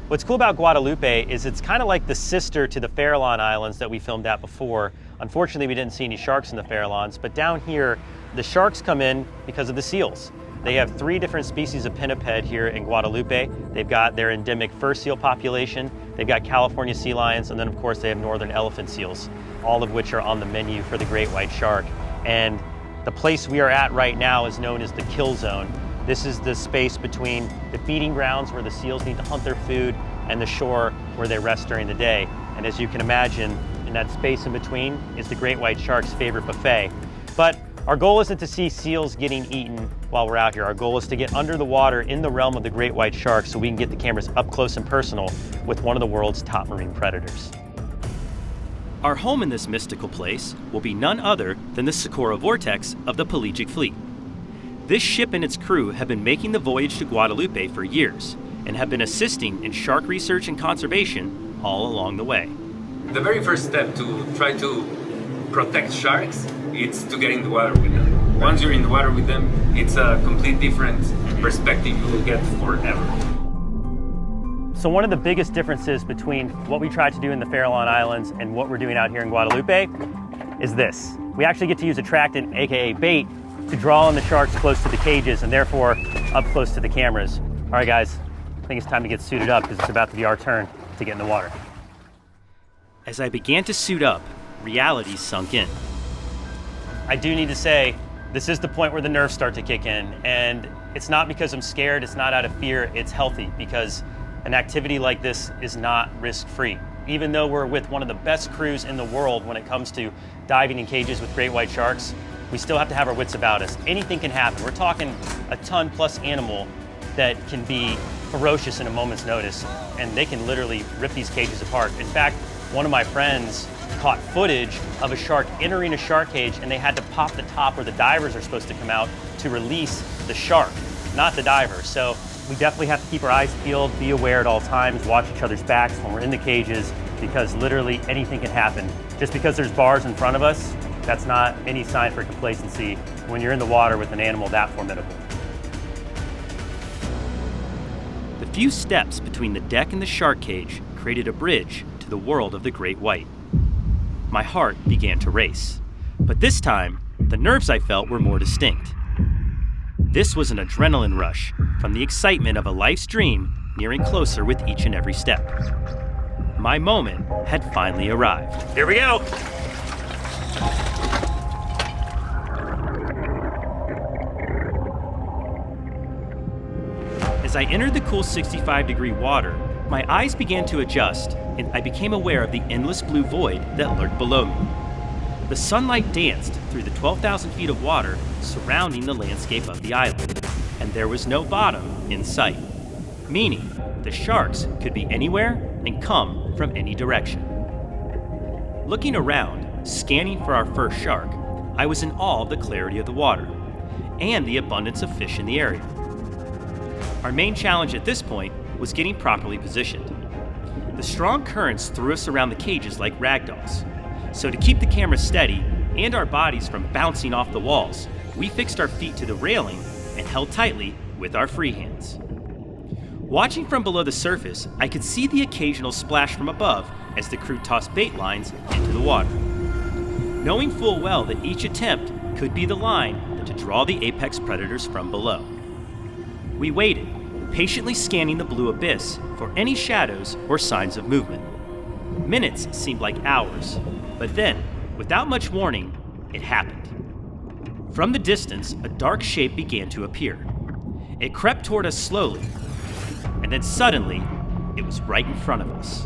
What's cool about Guadalupe is it's kind of like the sister to the Farallon Islands that we filmed at before. Unfortunately, we didn't see any sharks in the Farallons, but down here, the sharks come in because of the seals. They have 3 different species of pinniped here in Guadalupe. They've got their endemic fur seal population, they've got California sea lions, and then of course they have northern elephant seals, all of which are on the menu for the great white shark. And the place we are at right now is known as the kill zone. This is the space between the feeding grounds where the seals need to hunt their food and the shore where they rest during the day. And as you can imagine, in that space in between is the great white shark's favorite buffet. But our goal isn't to see seals getting eaten while we're out here. Our goal is to get under the water in the realm of the great white shark so we can get the cameras up close and personal with one of the world's top marine predators. Our home in this mystical place will be none other than the Socorro Vortex of the pelagic fleet. This ship and its crew have been making the voyage to Guadalupe for years and have been assisting in shark research and conservation all along the way. The very first step to try to protect sharks is to get in the water with them. Once you're in the water with them, it's a complete different perspective you will get forever. So one of the biggest differences between what we tried to do in the Farallon Islands and what we're doing out here in Guadalupe is this. We actually get to use attractant, AKA bait, to draw in the sharks close to the cages and therefore up close to the cameras. All right guys, I think it's time to get suited up because it's about to be our turn to get in the water. As I began to suit up, reality sunk in. I do need to say, this is the point where the nerves start to kick in, and it's not because I'm scared, it's not out of fear, it's healthy, because an activity like this is not risk-free. Even though we're with one of the best crews in the world when it comes to diving in cages with great white sharks, we still have to have our wits about us. Anything can happen. We're talking a ton-plus animal that can be ferocious in a moment's notice, and they can literally rip these cages apart. In fact, one of my friends caught footage of a shark entering a shark cage, and they had to pop the top where the divers are supposed to come out to release the shark, not the diver. So we definitely have to keep our eyes peeled, be aware at all times, watch each other's backs when we're in the cages, because literally anything can happen. Just because there's bars in front of us, that's not any sign for complacency when you're in the water with an animal that formidable. The few steps between the deck and the shark cage created a bridge to the world of the great white. My heart began to race, but this time, the nerves I felt were more distinct. This was an adrenaline rush from the excitement of a life's dream nearing closer with each and every step. My moment had finally arrived. Here we go. As I entered the cool 65-degree water, my eyes began to adjust, and I became aware of the endless blue void that lurked below me. The sunlight danced through the 12,000 feet of water surrounding the landscape of the island, and there was no bottom in sight, meaning the sharks could be anywhere and come from any direction. Looking around, scanning for our first shark, I was in awe of the clarity of the water and the abundance of fish in the area. Our main challenge at this point was getting properly positioned. The strong currents threw us around the cages like ragdolls. So to keep the camera steady and our bodies from bouncing off the walls, we fixed our feet to the railing and held tightly with our free hands. Watching from below the surface, I could see the occasional splash from above as the crew tossed bait lines into the water. Knowing full well that each attempt could be the line to draw the apex predators from below. We waited, patiently scanning the blue abyss for any shadows or signs of movement. Minutes seemed like hours, but then, without much warning, it happened. From the distance, a dark shape began to appear. It crept toward us slowly, and then suddenly, it was right in front of us.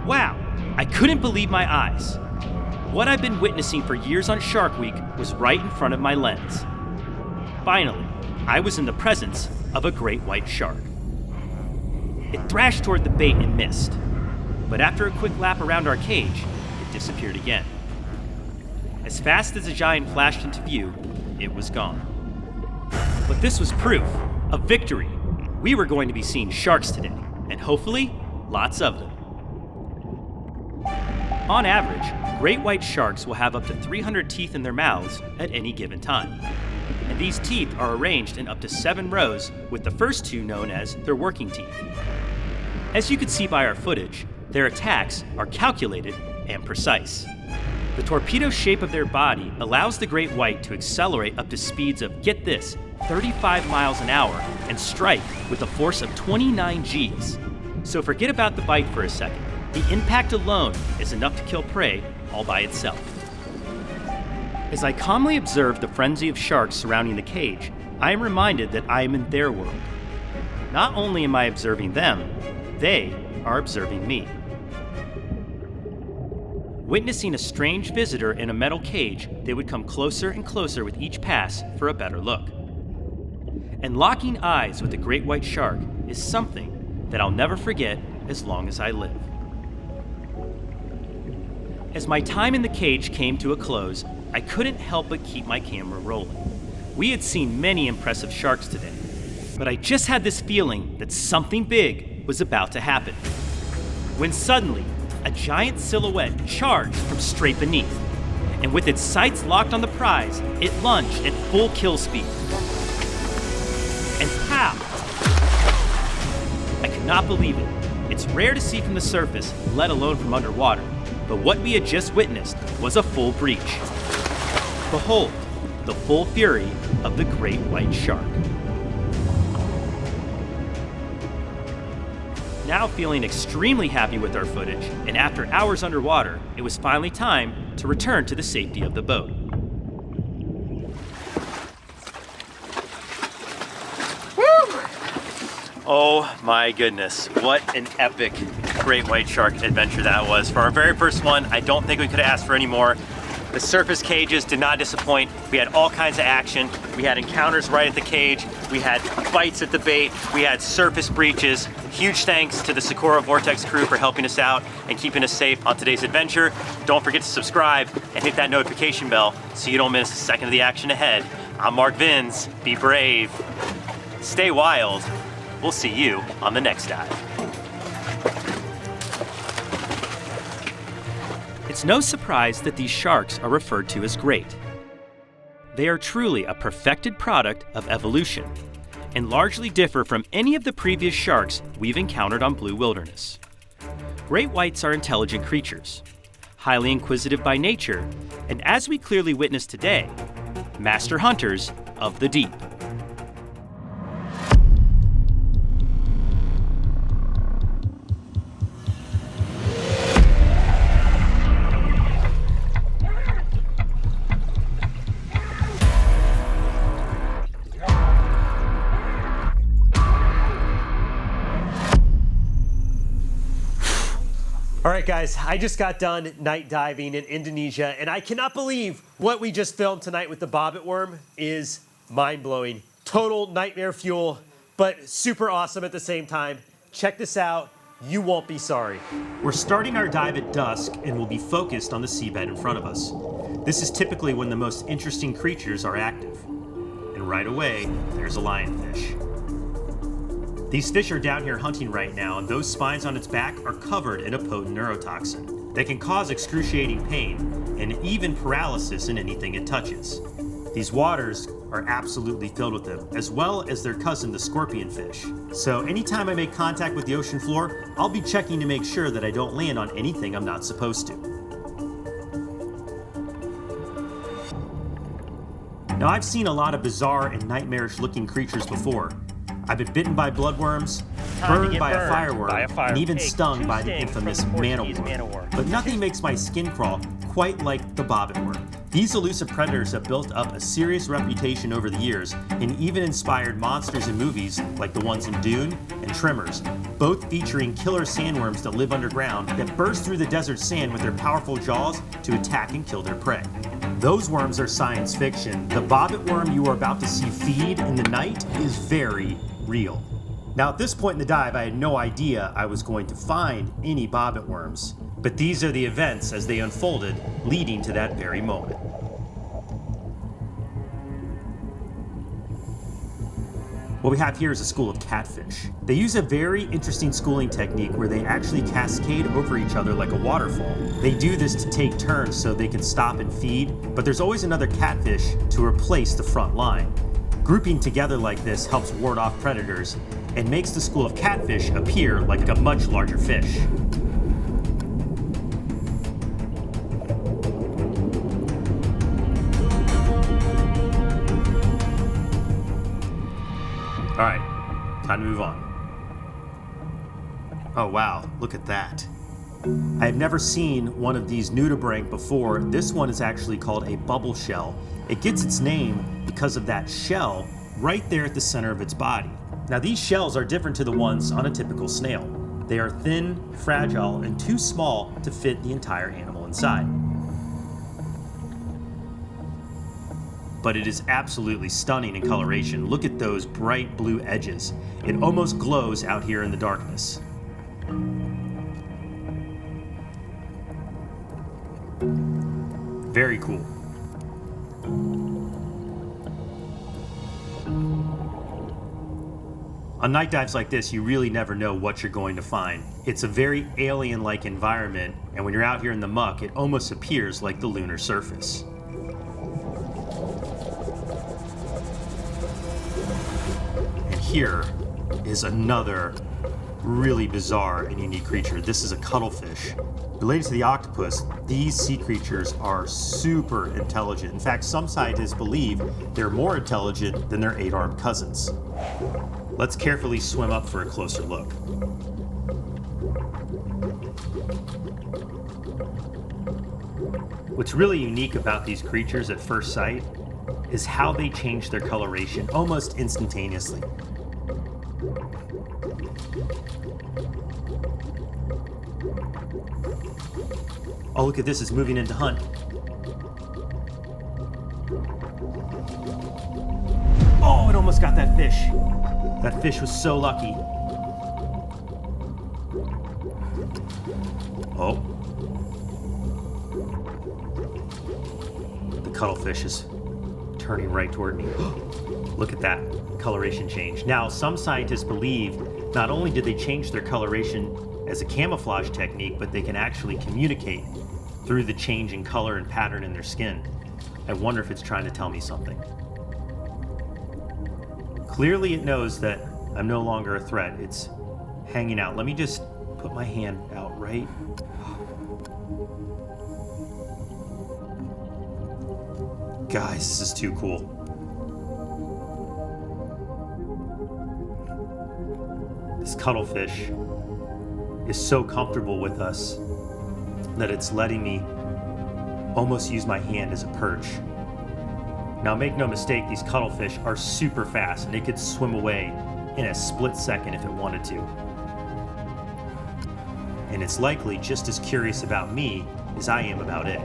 Wow, I couldn't believe my eyes. What I've been witnessing for years on Shark Week was right in front of my lens. Finally, I was in the presence of a great white shark. It thrashed toward the bait and missed, but after a quick lap around our cage, it disappeared again. As fast as the giant flashed into view, it was gone. But this was proof of victory. We were going to be seeing sharks today, and hopefully, lots of them. On average, great white sharks will have up to 300 teeth in their mouths at any given time. And these teeth are arranged in up to 7 rows, with the first 2 known as their working teeth. As you can see by our footage, their attacks are calculated and precise. The torpedo shape of their body allows the great white to accelerate up to speeds of, get this, 35 miles an hour and strike with a force of 29 Gs. So forget about the bite for a second. The impact alone is enough to kill prey all by itself. As I calmly observe the frenzy of sharks surrounding the cage, I am reminded that I am in their world. Not only am I observing them, they are observing me. Witnessing a strange visitor in a metal cage, they would come closer and closer with each pass for a better look. And locking eyes with a great white shark is something that I'll never forget as long as I live. As my time in the cage came to a close, I couldn't help but keep my camera rolling. We had seen many impressive sharks today, but I just had this feeling that something big was about to happen. When suddenly, a giant silhouette charged from straight beneath, and with its sights locked on the prize, it lunged at full kill speed. And pow! I could not believe it. It's rare to see from the surface, let alone from underwater, but what we had just witnessed was a full breach. Behold, the full fury of the great white shark. Now feeling extremely happy with our footage, and after hours underwater, it was finally time to return to the safety of the boat. Woo! Oh my goodness, what an epic great white shark adventure that was. For our very first one, I don't think we could have asked for any more. The surface cages did not disappoint. We had all kinds of action. We had encounters right at the cage. We had bites at the bait. We had surface breaches. Huge thanks to the Socorro Vortex crew for helping us out and keeping us safe on today's adventure. Don't forget to subscribe and hit that notification bell so you don't miss a second of the action ahead. I'm Mark Vins. Be brave. Stay wild. We'll see you on the next dive. It's no surprise that these sharks are referred to as great. They are truly a perfected product of evolution and largely differ from any of the previous sharks we've encountered on Blue Wilderness. Great whites are intelligent creatures, highly inquisitive by nature, and as we clearly witnessed today, master hunters of the deep. All right, guys, I just got done night diving in Indonesia, and I cannot believe what we just filmed tonight with the bobbit worm is mind-blowing. Total nightmare fuel, but super awesome at the same time. Check this out. You won't be sorry. We're starting our dive at dusk, and we'll be focused on the seabed in front of us. This is typically when the most interesting creatures are active. And right away, there's a lionfish. These fish are down here hunting right now, and those spines on its back are covered in a potent neurotoxin that can cause excruciating pain and even paralysis in anything it touches. These waters are absolutely filled with them, as well as their cousin, the scorpionfish. So anytime I make contact with the ocean floor, I'll be checking to make sure that I don't land on anything I'm not supposed to. Now, I've seen a lot of bizarre and nightmarish looking creatures before. I've been bitten by bloodworms, burned by a fireworm, and even stung by the infamous Man O War. But nothing makes my skin crawl quite like the bobbit worm. These elusive predators have built up a serious reputation over the years and even inspired monsters in movies like the ones in Dune and Tremors, both featuring killer sandworms that live underground that burst through the desert sand with their powerful jaws to attack and kill their prey. Those worms are science fiction. The bobbit worm you are about to see feed in the night is very real. Now, at this point in the dive, I had no idea I was going to find any bobbit worms, but these are the events as they unfolded, leading to that very moment. What we have here is a school of catfish. They use a very interesting schooling technique where they actually cascade over each other like a waterfall. They do this to take turns so they can stop and feed, but there's always another catfish to replace the front line. Grouping together like this helps ward off predators and makes the school of catfish appear like a much larger fish. All right, time to move on. Oh wow, look at that. I have never seen one of these nudibranch before. This one is actually called a bubble shell. It gets its name because of that shell right there at the center of its body. Now these shells are different to the ones on a typical snail. They are thin, fragile, and too small to fit the entire animal inside. But it is absolutely stunning in coloration. Look at those bright blue edges. It almost glows out here in the darkness. Very cool. On night dives like this, you really never know what you're going to find. It's a very alien-like environment, and when you're out here in the muck, it almost appears like the lunar surface. And here is another really bizarre and unique creature. This is a cuttlefish. Related to the octopus, these sea creatures are super intelligent. In fact, some scientists believe they're more intelligent than their 8-armed cousins. Let's carefully swim up for a closer look. What's really unique about these creatures at first sight is how they change their coloration almost instantaneously. Oh, look at this, it's moving into hunt. Oh, it almost got that fish. That fish was so lucky. Oh. The cuttlefish is turning right toward me. Look at that coloration change. Now, some scientists believe not only did they change their coloration as a camouflage technique, but they can actually communicate through the change in color and pattern in their skin. I wonder if it's trying to tell me something. Clearly it knows that I'm no longer a threat. It's hanging out. Let me just put my hand out right. Guys, this is too cool. This cuttlefish is so comfortable with us that it's letting me almost use my hand as a perch. Now make no mistake, these cuttlefish are super fast and it could swim away in a split second if it wanted to. And it's likely just as curious about me as I am about it.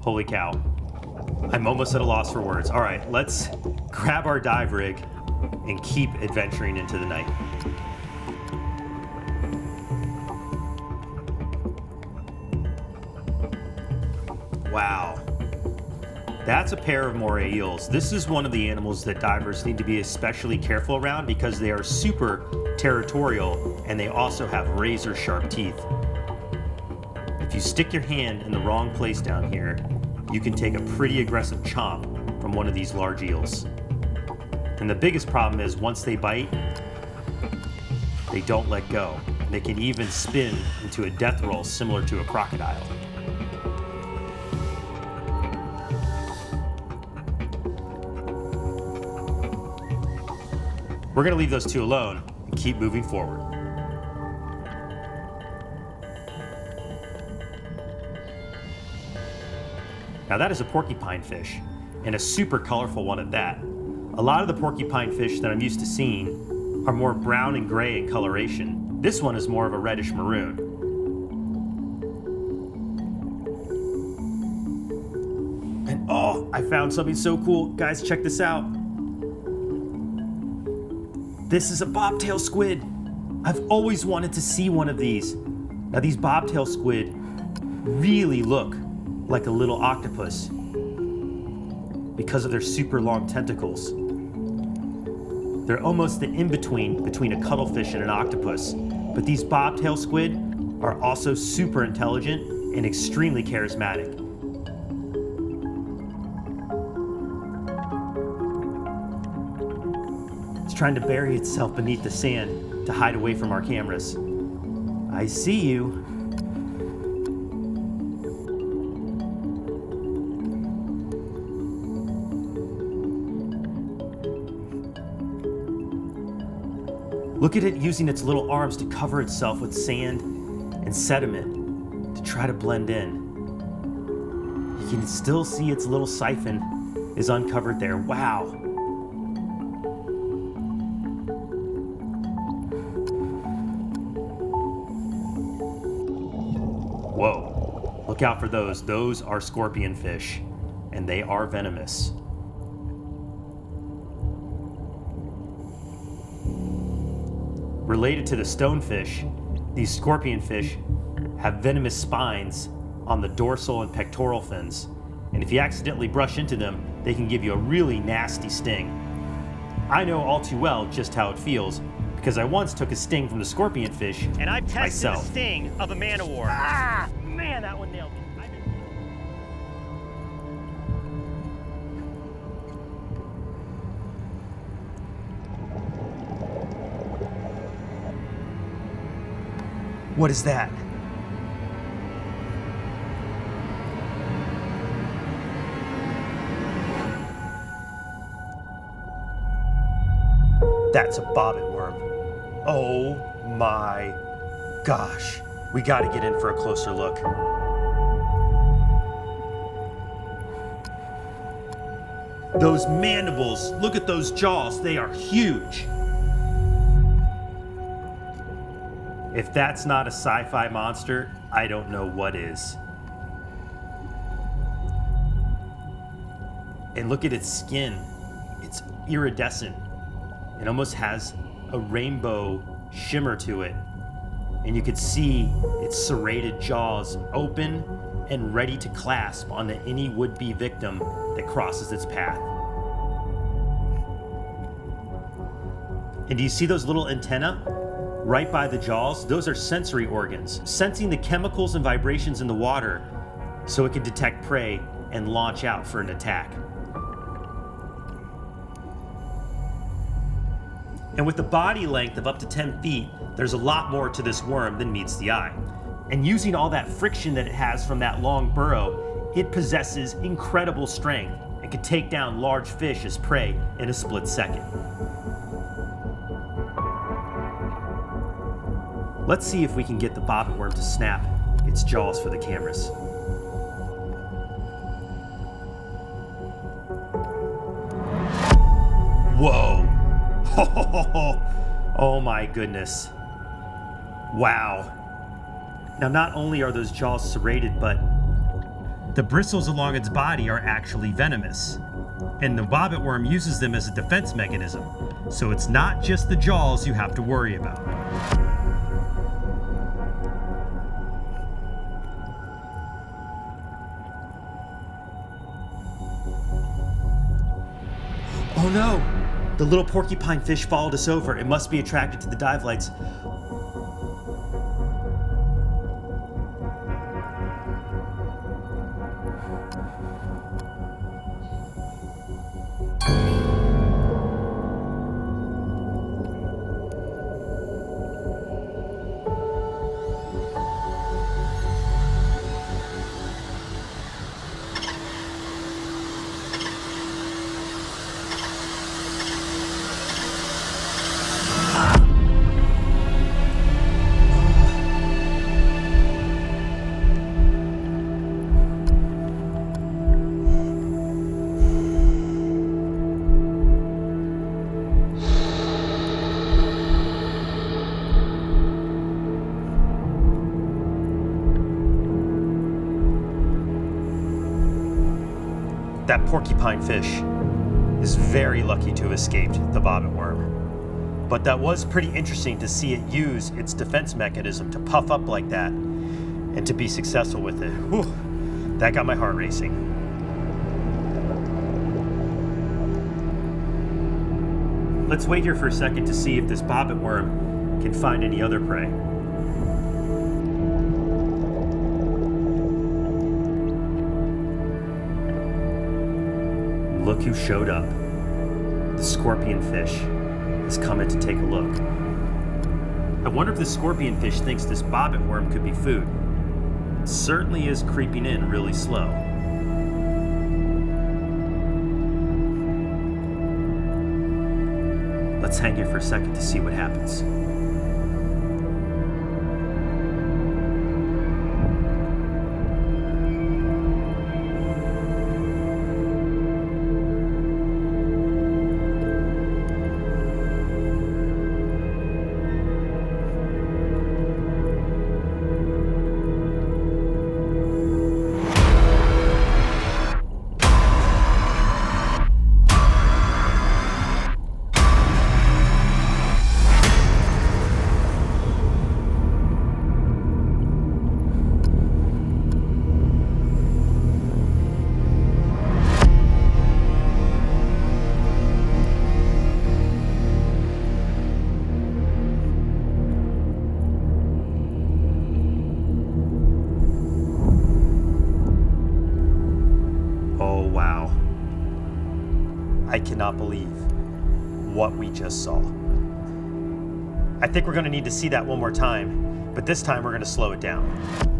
Holy cow. I'm almost at a loss for words. All right, let's grab our dive rig and keep adventuring into the night. Wow. That's a pair of moray eels. This is one of the animals that divers need to be especially careful around because they are super territorial and they also have razor sharp teeth. If you stick your hand in the wrong place down here, you can take a pretty aggressive chomp from one of these large eels. And the biggest problem is once they bite, they don't let go. They can even spin into a death roll similar to a crocodile. We're gonna leave those two alone and keep moving forward. Now that is a porcupine fish, and a super colorful one at that. A lot of the porcupine fish that I'm used to seeing are more brown and gray in coloration. This one is more of a reddish maroon. And oh, I found something so cool. Guys, check this out. This is a bobtail squid. I've always wanted to see one of these. Now these bobtail squid really look like a little octopus because of their super long tentacles. They're almost the in-between between a cuttlefish and an octopus, but these bobtail squid are also super intelligent and extremely charismatic. It's trying to bury itself beneath the sand to hide away from our cameras. I see you. Look at it using its little arms to cover itself with sand and sediment to try to blend in. You can still see its little siphon is uncovered there. Wow. Whoa. Look out for those. Those are scorpion fish, and they are venomous. Related to the stonefish, these scorpion fish have venomous spines on the dorsal and pectoral fins, and if you accidentally brush into them, they can give you a really nasty sting. I know all too well just how it feels, because I once took a sting from the scorpion fish And I've tested myself. the sting of a Man O War. Ah, man, that one nailed me. What is that? That's a bobbit worm. Oh my gosh. We gotta get in for a closer look. Those mandibles, look at those jaws, they are huge. If that's not a sci-fi monster, I don't know what is. And look at its skin. It's iridescent. It almost has a rainbow shimmer to it. And you could see its serrated jaws open and ready to clasp onto any would-be victim that crosses its path. And do you see those little antennae? Right by the jaws, those are sensory organs, sensing the chemicals and vibrations in the water so it can detect prey and launch out for an attack. And with a body length of up to 10 feet, there's a lot more to this worm than meets the eye. And using all that friction that it has from that long burrow, it possesses incredible strength and can take down large fish as prey in a split second. Let's see if we can get the bobbit worm to snap its jaws for the cameras. Whoa! Oh my goodness. Wow. Now not only are those jaws serrated, but the bristles along its body are actually venomous. And the bobbit worm uses them as a defense mechanism. So it's not just the jaws you have to worry about. Oh no! The little porcupine fish followed us over. It must be attracted to the dive lights. That porcupine fish is very lucky to have escaped the bobbit worm. But that was pretty interesting to see it use its defense mechanism to puff up like that and to be successful with it. Whew. That got my heart racing. Let's wait here for a second to see if this bobbit worm can find any other prey. Look who showed up. The scorpion fish is coming to take a look. I wonder if the scorpion fish thinks this bobbit worm could be food. It certainly is creeping in really slow. Let's hang here for a second to see what happens. I cannot believe what we just saw. I think we're going to need to see that one more time, but this time we're going to slow it down.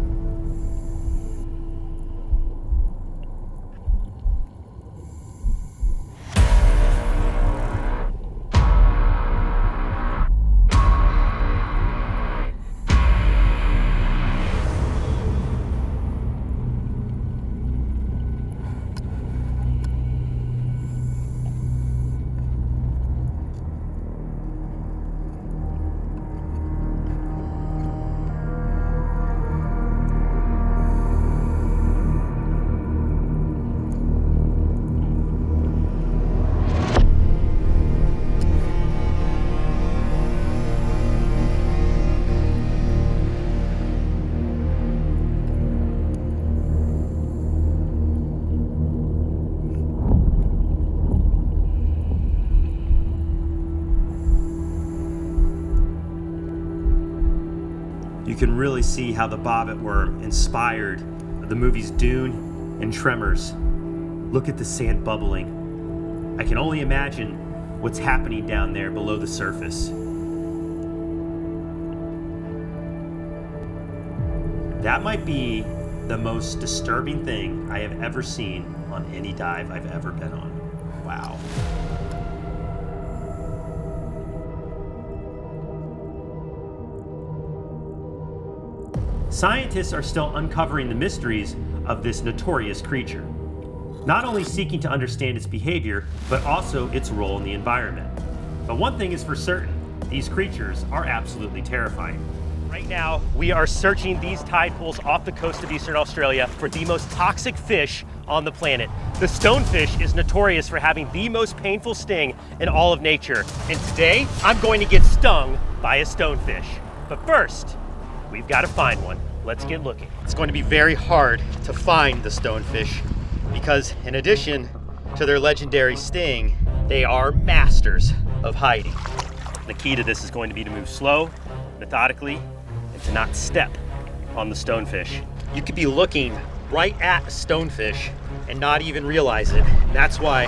You can really see how the bobbit worm inspired the movies Dune and Tremors. Look at the sand bubbling. I can only imagine what's happening down there below the surface. That might be the most disturbing thing I have ever seen on any dive I've ever been on. Wow. Scientists are still uncovering the mysteries of this notorious creature, not only seeking to understand its behavior, but also its role in the environment. But one thing is for certain, these creatures are absolutely terrifying. Right now, we are searching these tide pools off the coast of Eastern Australia for the most toxic fish on the planet. The stonefish is notorious for having the most painful sting in all of nature. And today, I'm going to get stung by a stonefish. But first, we've got to find one. Let's get looking. It's going to be very hard to find the stonefish because in addition to their legendary sting, they are masters of hiding. The key to this is going to be to move slow, methodically, and to not step on the stonefish. You could be looking right at a stonefish and not even realize it. And that's why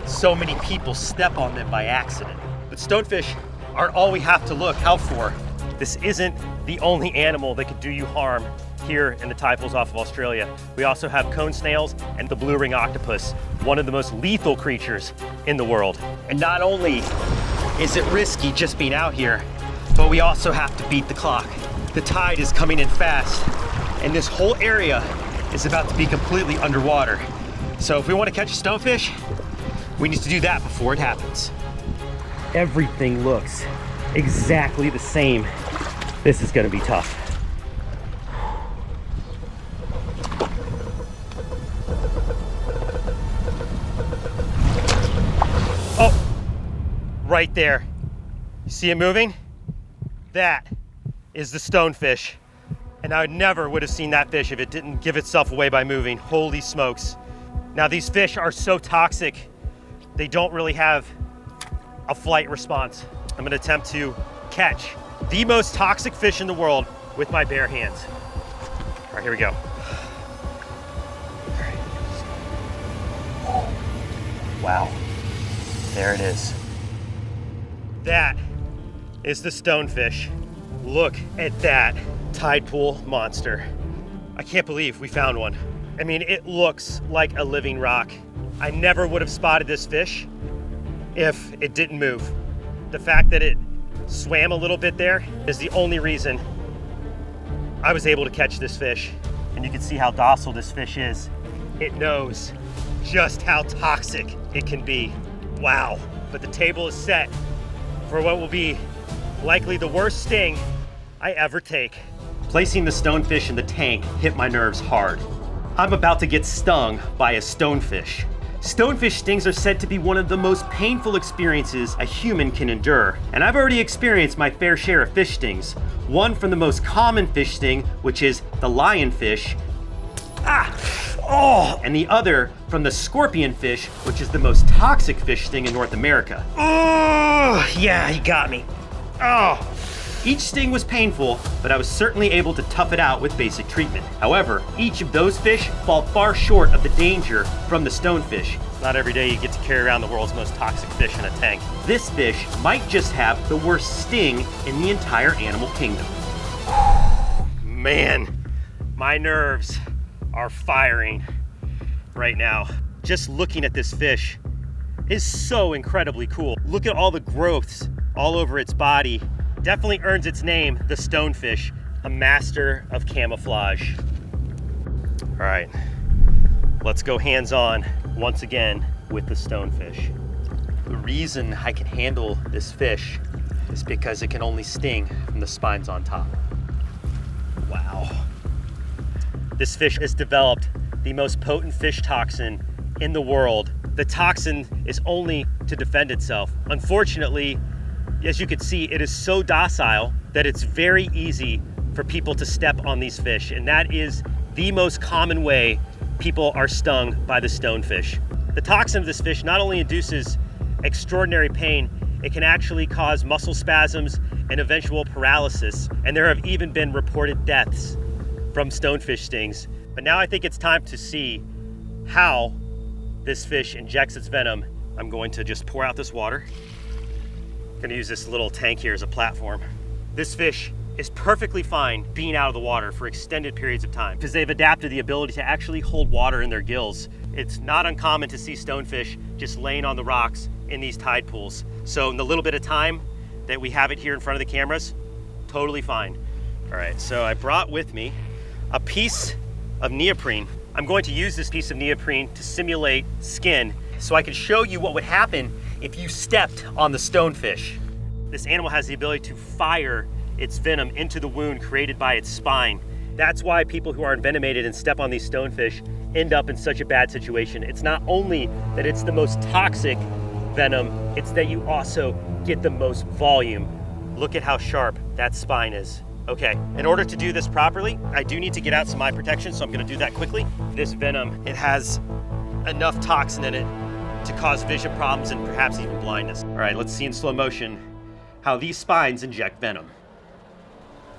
so many people step on them by accident. But stonefish aren't all we have to look out for. This isn't the only animal that could do you harm here in the tide pools off of Australia. We also have cone snails and the blue ring octopus, one of the most lethal creatures in the world. And not only is it risky just being out here, but we also have to beat the clock. The tide is coming in fast, and this whole area is about to be completely underwater. So if we want to catch a stonefish, we need to do that before it happens. Everything looks exactly the same. This is going to be tough. Oh, right there. You see it moving? That is the stonefish. And I never would have seen that fish if it didn't give itself away by moving. Holy smokes. Now these fish are so toxic, they don't really have a flight response. I'm gonna attempt to catch the most toxic fish in the world with my bare hands. All right, here we go. Wow, there it is. That is the stonefish. Look at that tide pool monster. I can't believe we found one. I mean, it looks like a living rock. I never would have spotted this fish if it didn't move. The fact that it swam a little bit there is the only reason I was able to catch this fish. And you can see how docile this fish is. It knows just how toxic it can be. Wow. But the table is set for what will be likely the worst sting I ever take. Placing the stonefish in the tank hit my nerves hard. I'm about to get stung by a stonefish. Stonefish stings are said to be one of the most painful experiences a human can endure. And I've already experienced my fair share of fish stings. One from the most common fish sting, which is the lionfish. And the other from the scorpionfish, which is the most toxic fish sting in North America. Oh, yeah, he got me. Oh. Each sting was painful, but I was certainly able to tough it out with basic treatment. However, each of those fish fall far short of the danger from the stonefish. Not every day you get to carry around the world's most toxic fish in a tank. This fish might just have the worst sting in the entire animal kingdom. Man, my nerves are firing right now. Just looking at this fish is so incredibly cool. Look at all the growths all over its body. Definitely earns its name, the stonefish, a master of camouflage. All right, let's go hands-on once again with the stonefish. The reason I can handle this fish is because it can only sting from the spines on top. Wow. This fish has developed the most potent fish toxin in the world. The toxin is only to defend itself. Unfortunately, as you can see, it is so docile that it's very easy for people to step on these fish. And that is the most common way people are stung by the stonefish. The toxin of this fish not only induces extraordinary pain, it can actually cause muscle spasms and eventual paralysis. And there have even been reported deaths from stonefish stings. But now I think it's time to see how this fish injects its venom. I'm going to just pour out this water. I'm gonna use this little tank here as a platform. This fish is perfectly fine being out of the water for extended periods of time because they've adapted the ability to actually hold water in their gills. It's not uncommon to see stonefish just laying on the rocks in these tide pools. So in the little bit of time that we have it here in front of the cameras, totally fine. All right, so I brought with me a piece of neoprene. I'm going to use this piece of neoprene to simulate skin so I can show you what would happen if you stepped on the stonefish. This animal has the ability to fire its venom into the wound created by its spine. That's why people who are envenomated and step on these stonefish end up in such a bad situation. It's not only that it's the most toxic venom, it's that you also get the most volume. Look at how sharp that spine is. Okay, in order to do this properly, I do need to get out some eye protection, so I'm gonna do that quickly. This venom, it has enough toxin in it to cause vision problems and perhaps even blindness. All right, let's see in slow motion how these spines inject venom.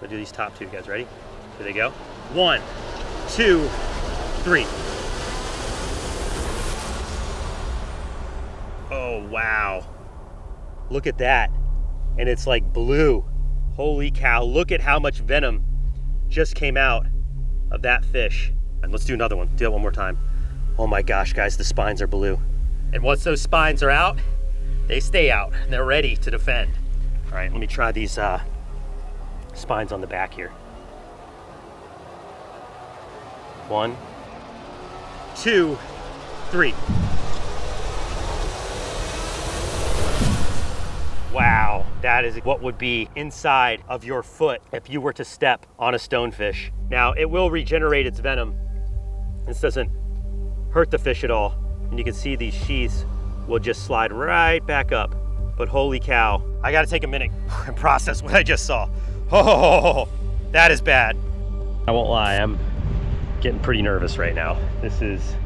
I'll do these top two, guys, ready? Here they go. 1, 2, 3. Oh, wow. Look at that. And it's like blue. Holy cow, look at how much venom just came out of that fish. And let's do another one, do it one more time. Oh my gosh, guys, the spines are blue. And once those spines are out, they stay out. They're ready to defend. All right, let me try these spines on the back here. 1, 2, 3. Wow, that is what would be inside of your foot if you were to step on a stonefish. Now, it will regenerate its venom. This doesn't hurt the fish at all. And you can see these sheaths will just slide right back up. But holy cow, I gotta take a minute and process what I just saw. Oh, that is bad. I won't lie, I'm getting pretty nervous right now. This is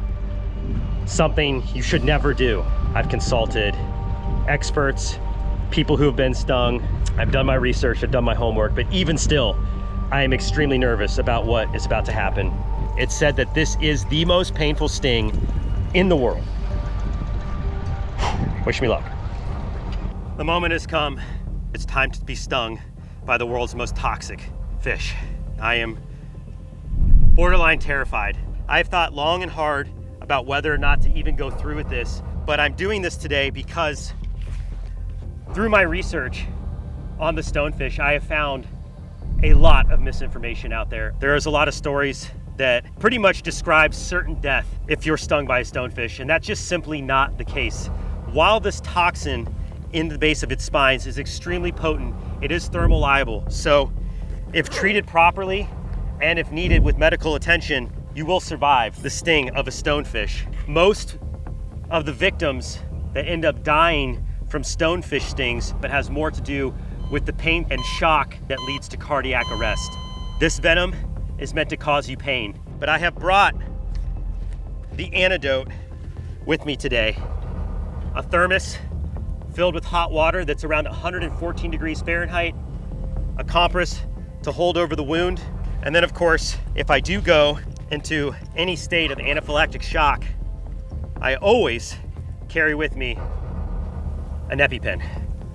something you should never do. I've consulted experts, people who have been stung. I've done my research, I've done my homework, but even still, I am extremely nervous about what is about to happen. It's said that this is the most painful sting in the world. Wish me luck. The moment has come. It's time to be stung by the world's most toxic fish. I am borderline terrified. I've thought long and hard about whether or not to even go through with this, but I'm doing this today because through my research on the stonefish, I have found a lot of misinformation out there. There is a lot of stories that pretty much describe certain death if you're stung by a stonefish, and that's just simply not the case. While this toxin in the base of its spines is extremely potent, it is thermolyable. So if treated properly and if needed with medical attention, you will survive the sting of a stonefish. Most of the victims that end up dying from stonefish stings, but has more to do with the pain and shock that leads to cardiac arrest. This venom is meant to cause you pain, but I have brought the antidote with me today. A thermos filled with hot water that's around 114 degrees Fahrenheit, a compress to hold over the wound, and then of course, if I do go into any state of anaphylactic shock, I always carry with me an EpiPen.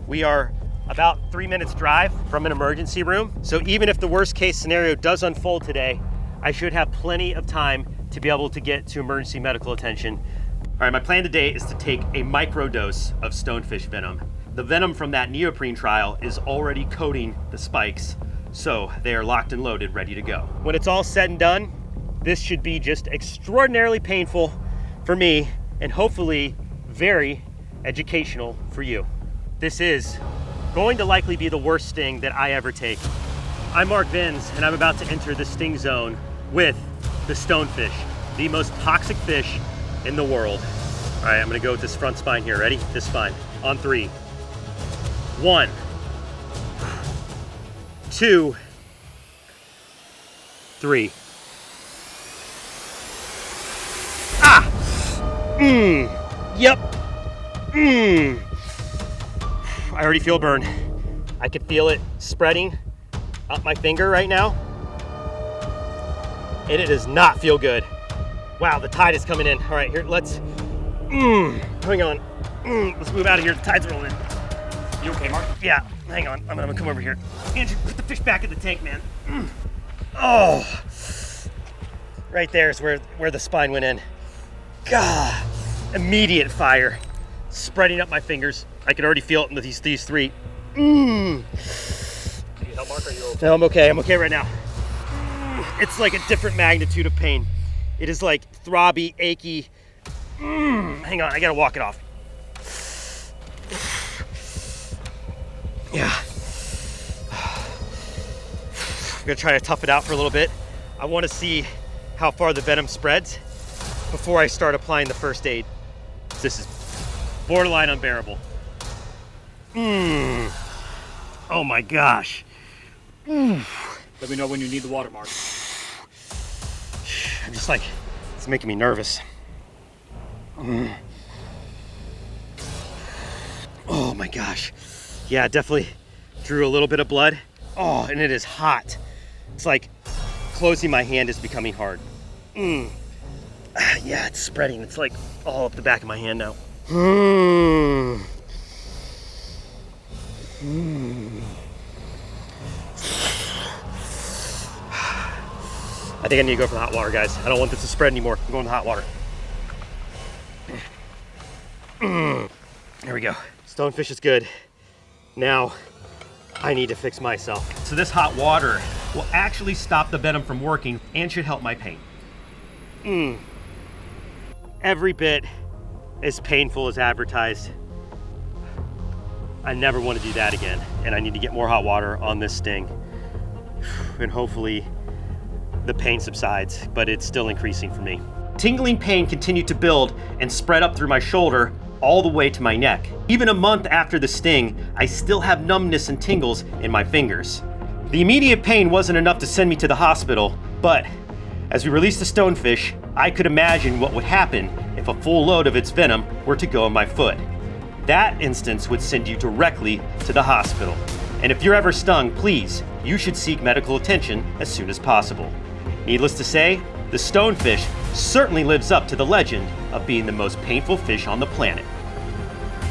We are about 3 minutes drive from an emergency room, so even if the worst case scenario does unfold today, I should have plenty of time to be able to get to emergency medical attention. All right, my plan today is to take a microdose of stonefish venom. The venom from that neoprene trial is already coating the spikes, so they are locked and loaded, ready to go. When it's all said and done, this should be just extraordinarily painful for me and hopefully very educational for you. This is going to likely be the worst sting that I ever take. I'm Mark Vins, and I'm about to enter the sting zone with the stonefish, the most toxic fish in the world. All right, I'm gonna go with this front spine here. Ready? This spine. On 3. 1, 2, 3. Ah! Yep. I already feel a burn. I can feel it spreading up my finger right now. And it does not feel good. Wow, the tide is coming in. All right, here, let's, hang on. Let's move out of here, the tide's rolling in. You okay, Mark? Yeah, hang on, I'm gonna come over here. Andrew, put the fish back in the tank, man. Oh, right there is where the spine went in. God, immediate fire spreading up my fingers. I can already feel it in these 3. Can you help, Mark? Are you okay? No, I'm okay right now. It's like a different magnitude of pain. It is like throbby, achy. Hang on, I gotta walk it off. Yeah. I'm gonna try to tough it out for a little bit. I wanna see how far the venom spreads before I start applying the first aid. This is borderline unbearable. Oh my gosh. Let me know when you need the water, Mark. I'm just like, it's making me nervous. Oh my gosh. Yeah, it definitely drew a little bit of blood. Oh, and it is hot. It's like closing my hand is becoming hard. Yeah, it's spreading. It's like all up the back of my hand now. I think I need to go for the hot water, guys. I don't want this to spread anymore. I'm going to the hot water. There we go. Stonefish is good. Now, I need to fix myself. So this hot water will actually stop the venom from working and should help my pain. Every bit as painful as advertised. I never want to do that again, and I need to get more hot water on this sting. And hopefully the pain subsides, but it's still increasing for me. Tingling pain continued to build and spread up through my shoulder all the way to my neck. Even a month after the sting, I still have numbness and tingles in my fingers. The immediate pain wasn't enough to send me to the hospital, But as we release the stonefish, I could imagine what would happen if a full load of its venom were to go in my foot. That instance would send you directly to the hospital. And if you're ever stung, please, you should seek medical attention as soon as possible. Needless to say, the stonefish certainly lives up to the legend of being the most painful fish on the planet.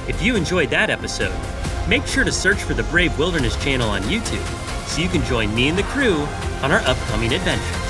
If you enjoyed that episode, make sure to search for the Brave Wilderness channel on YouTube so you can join me and the crew on our upcoming adventures.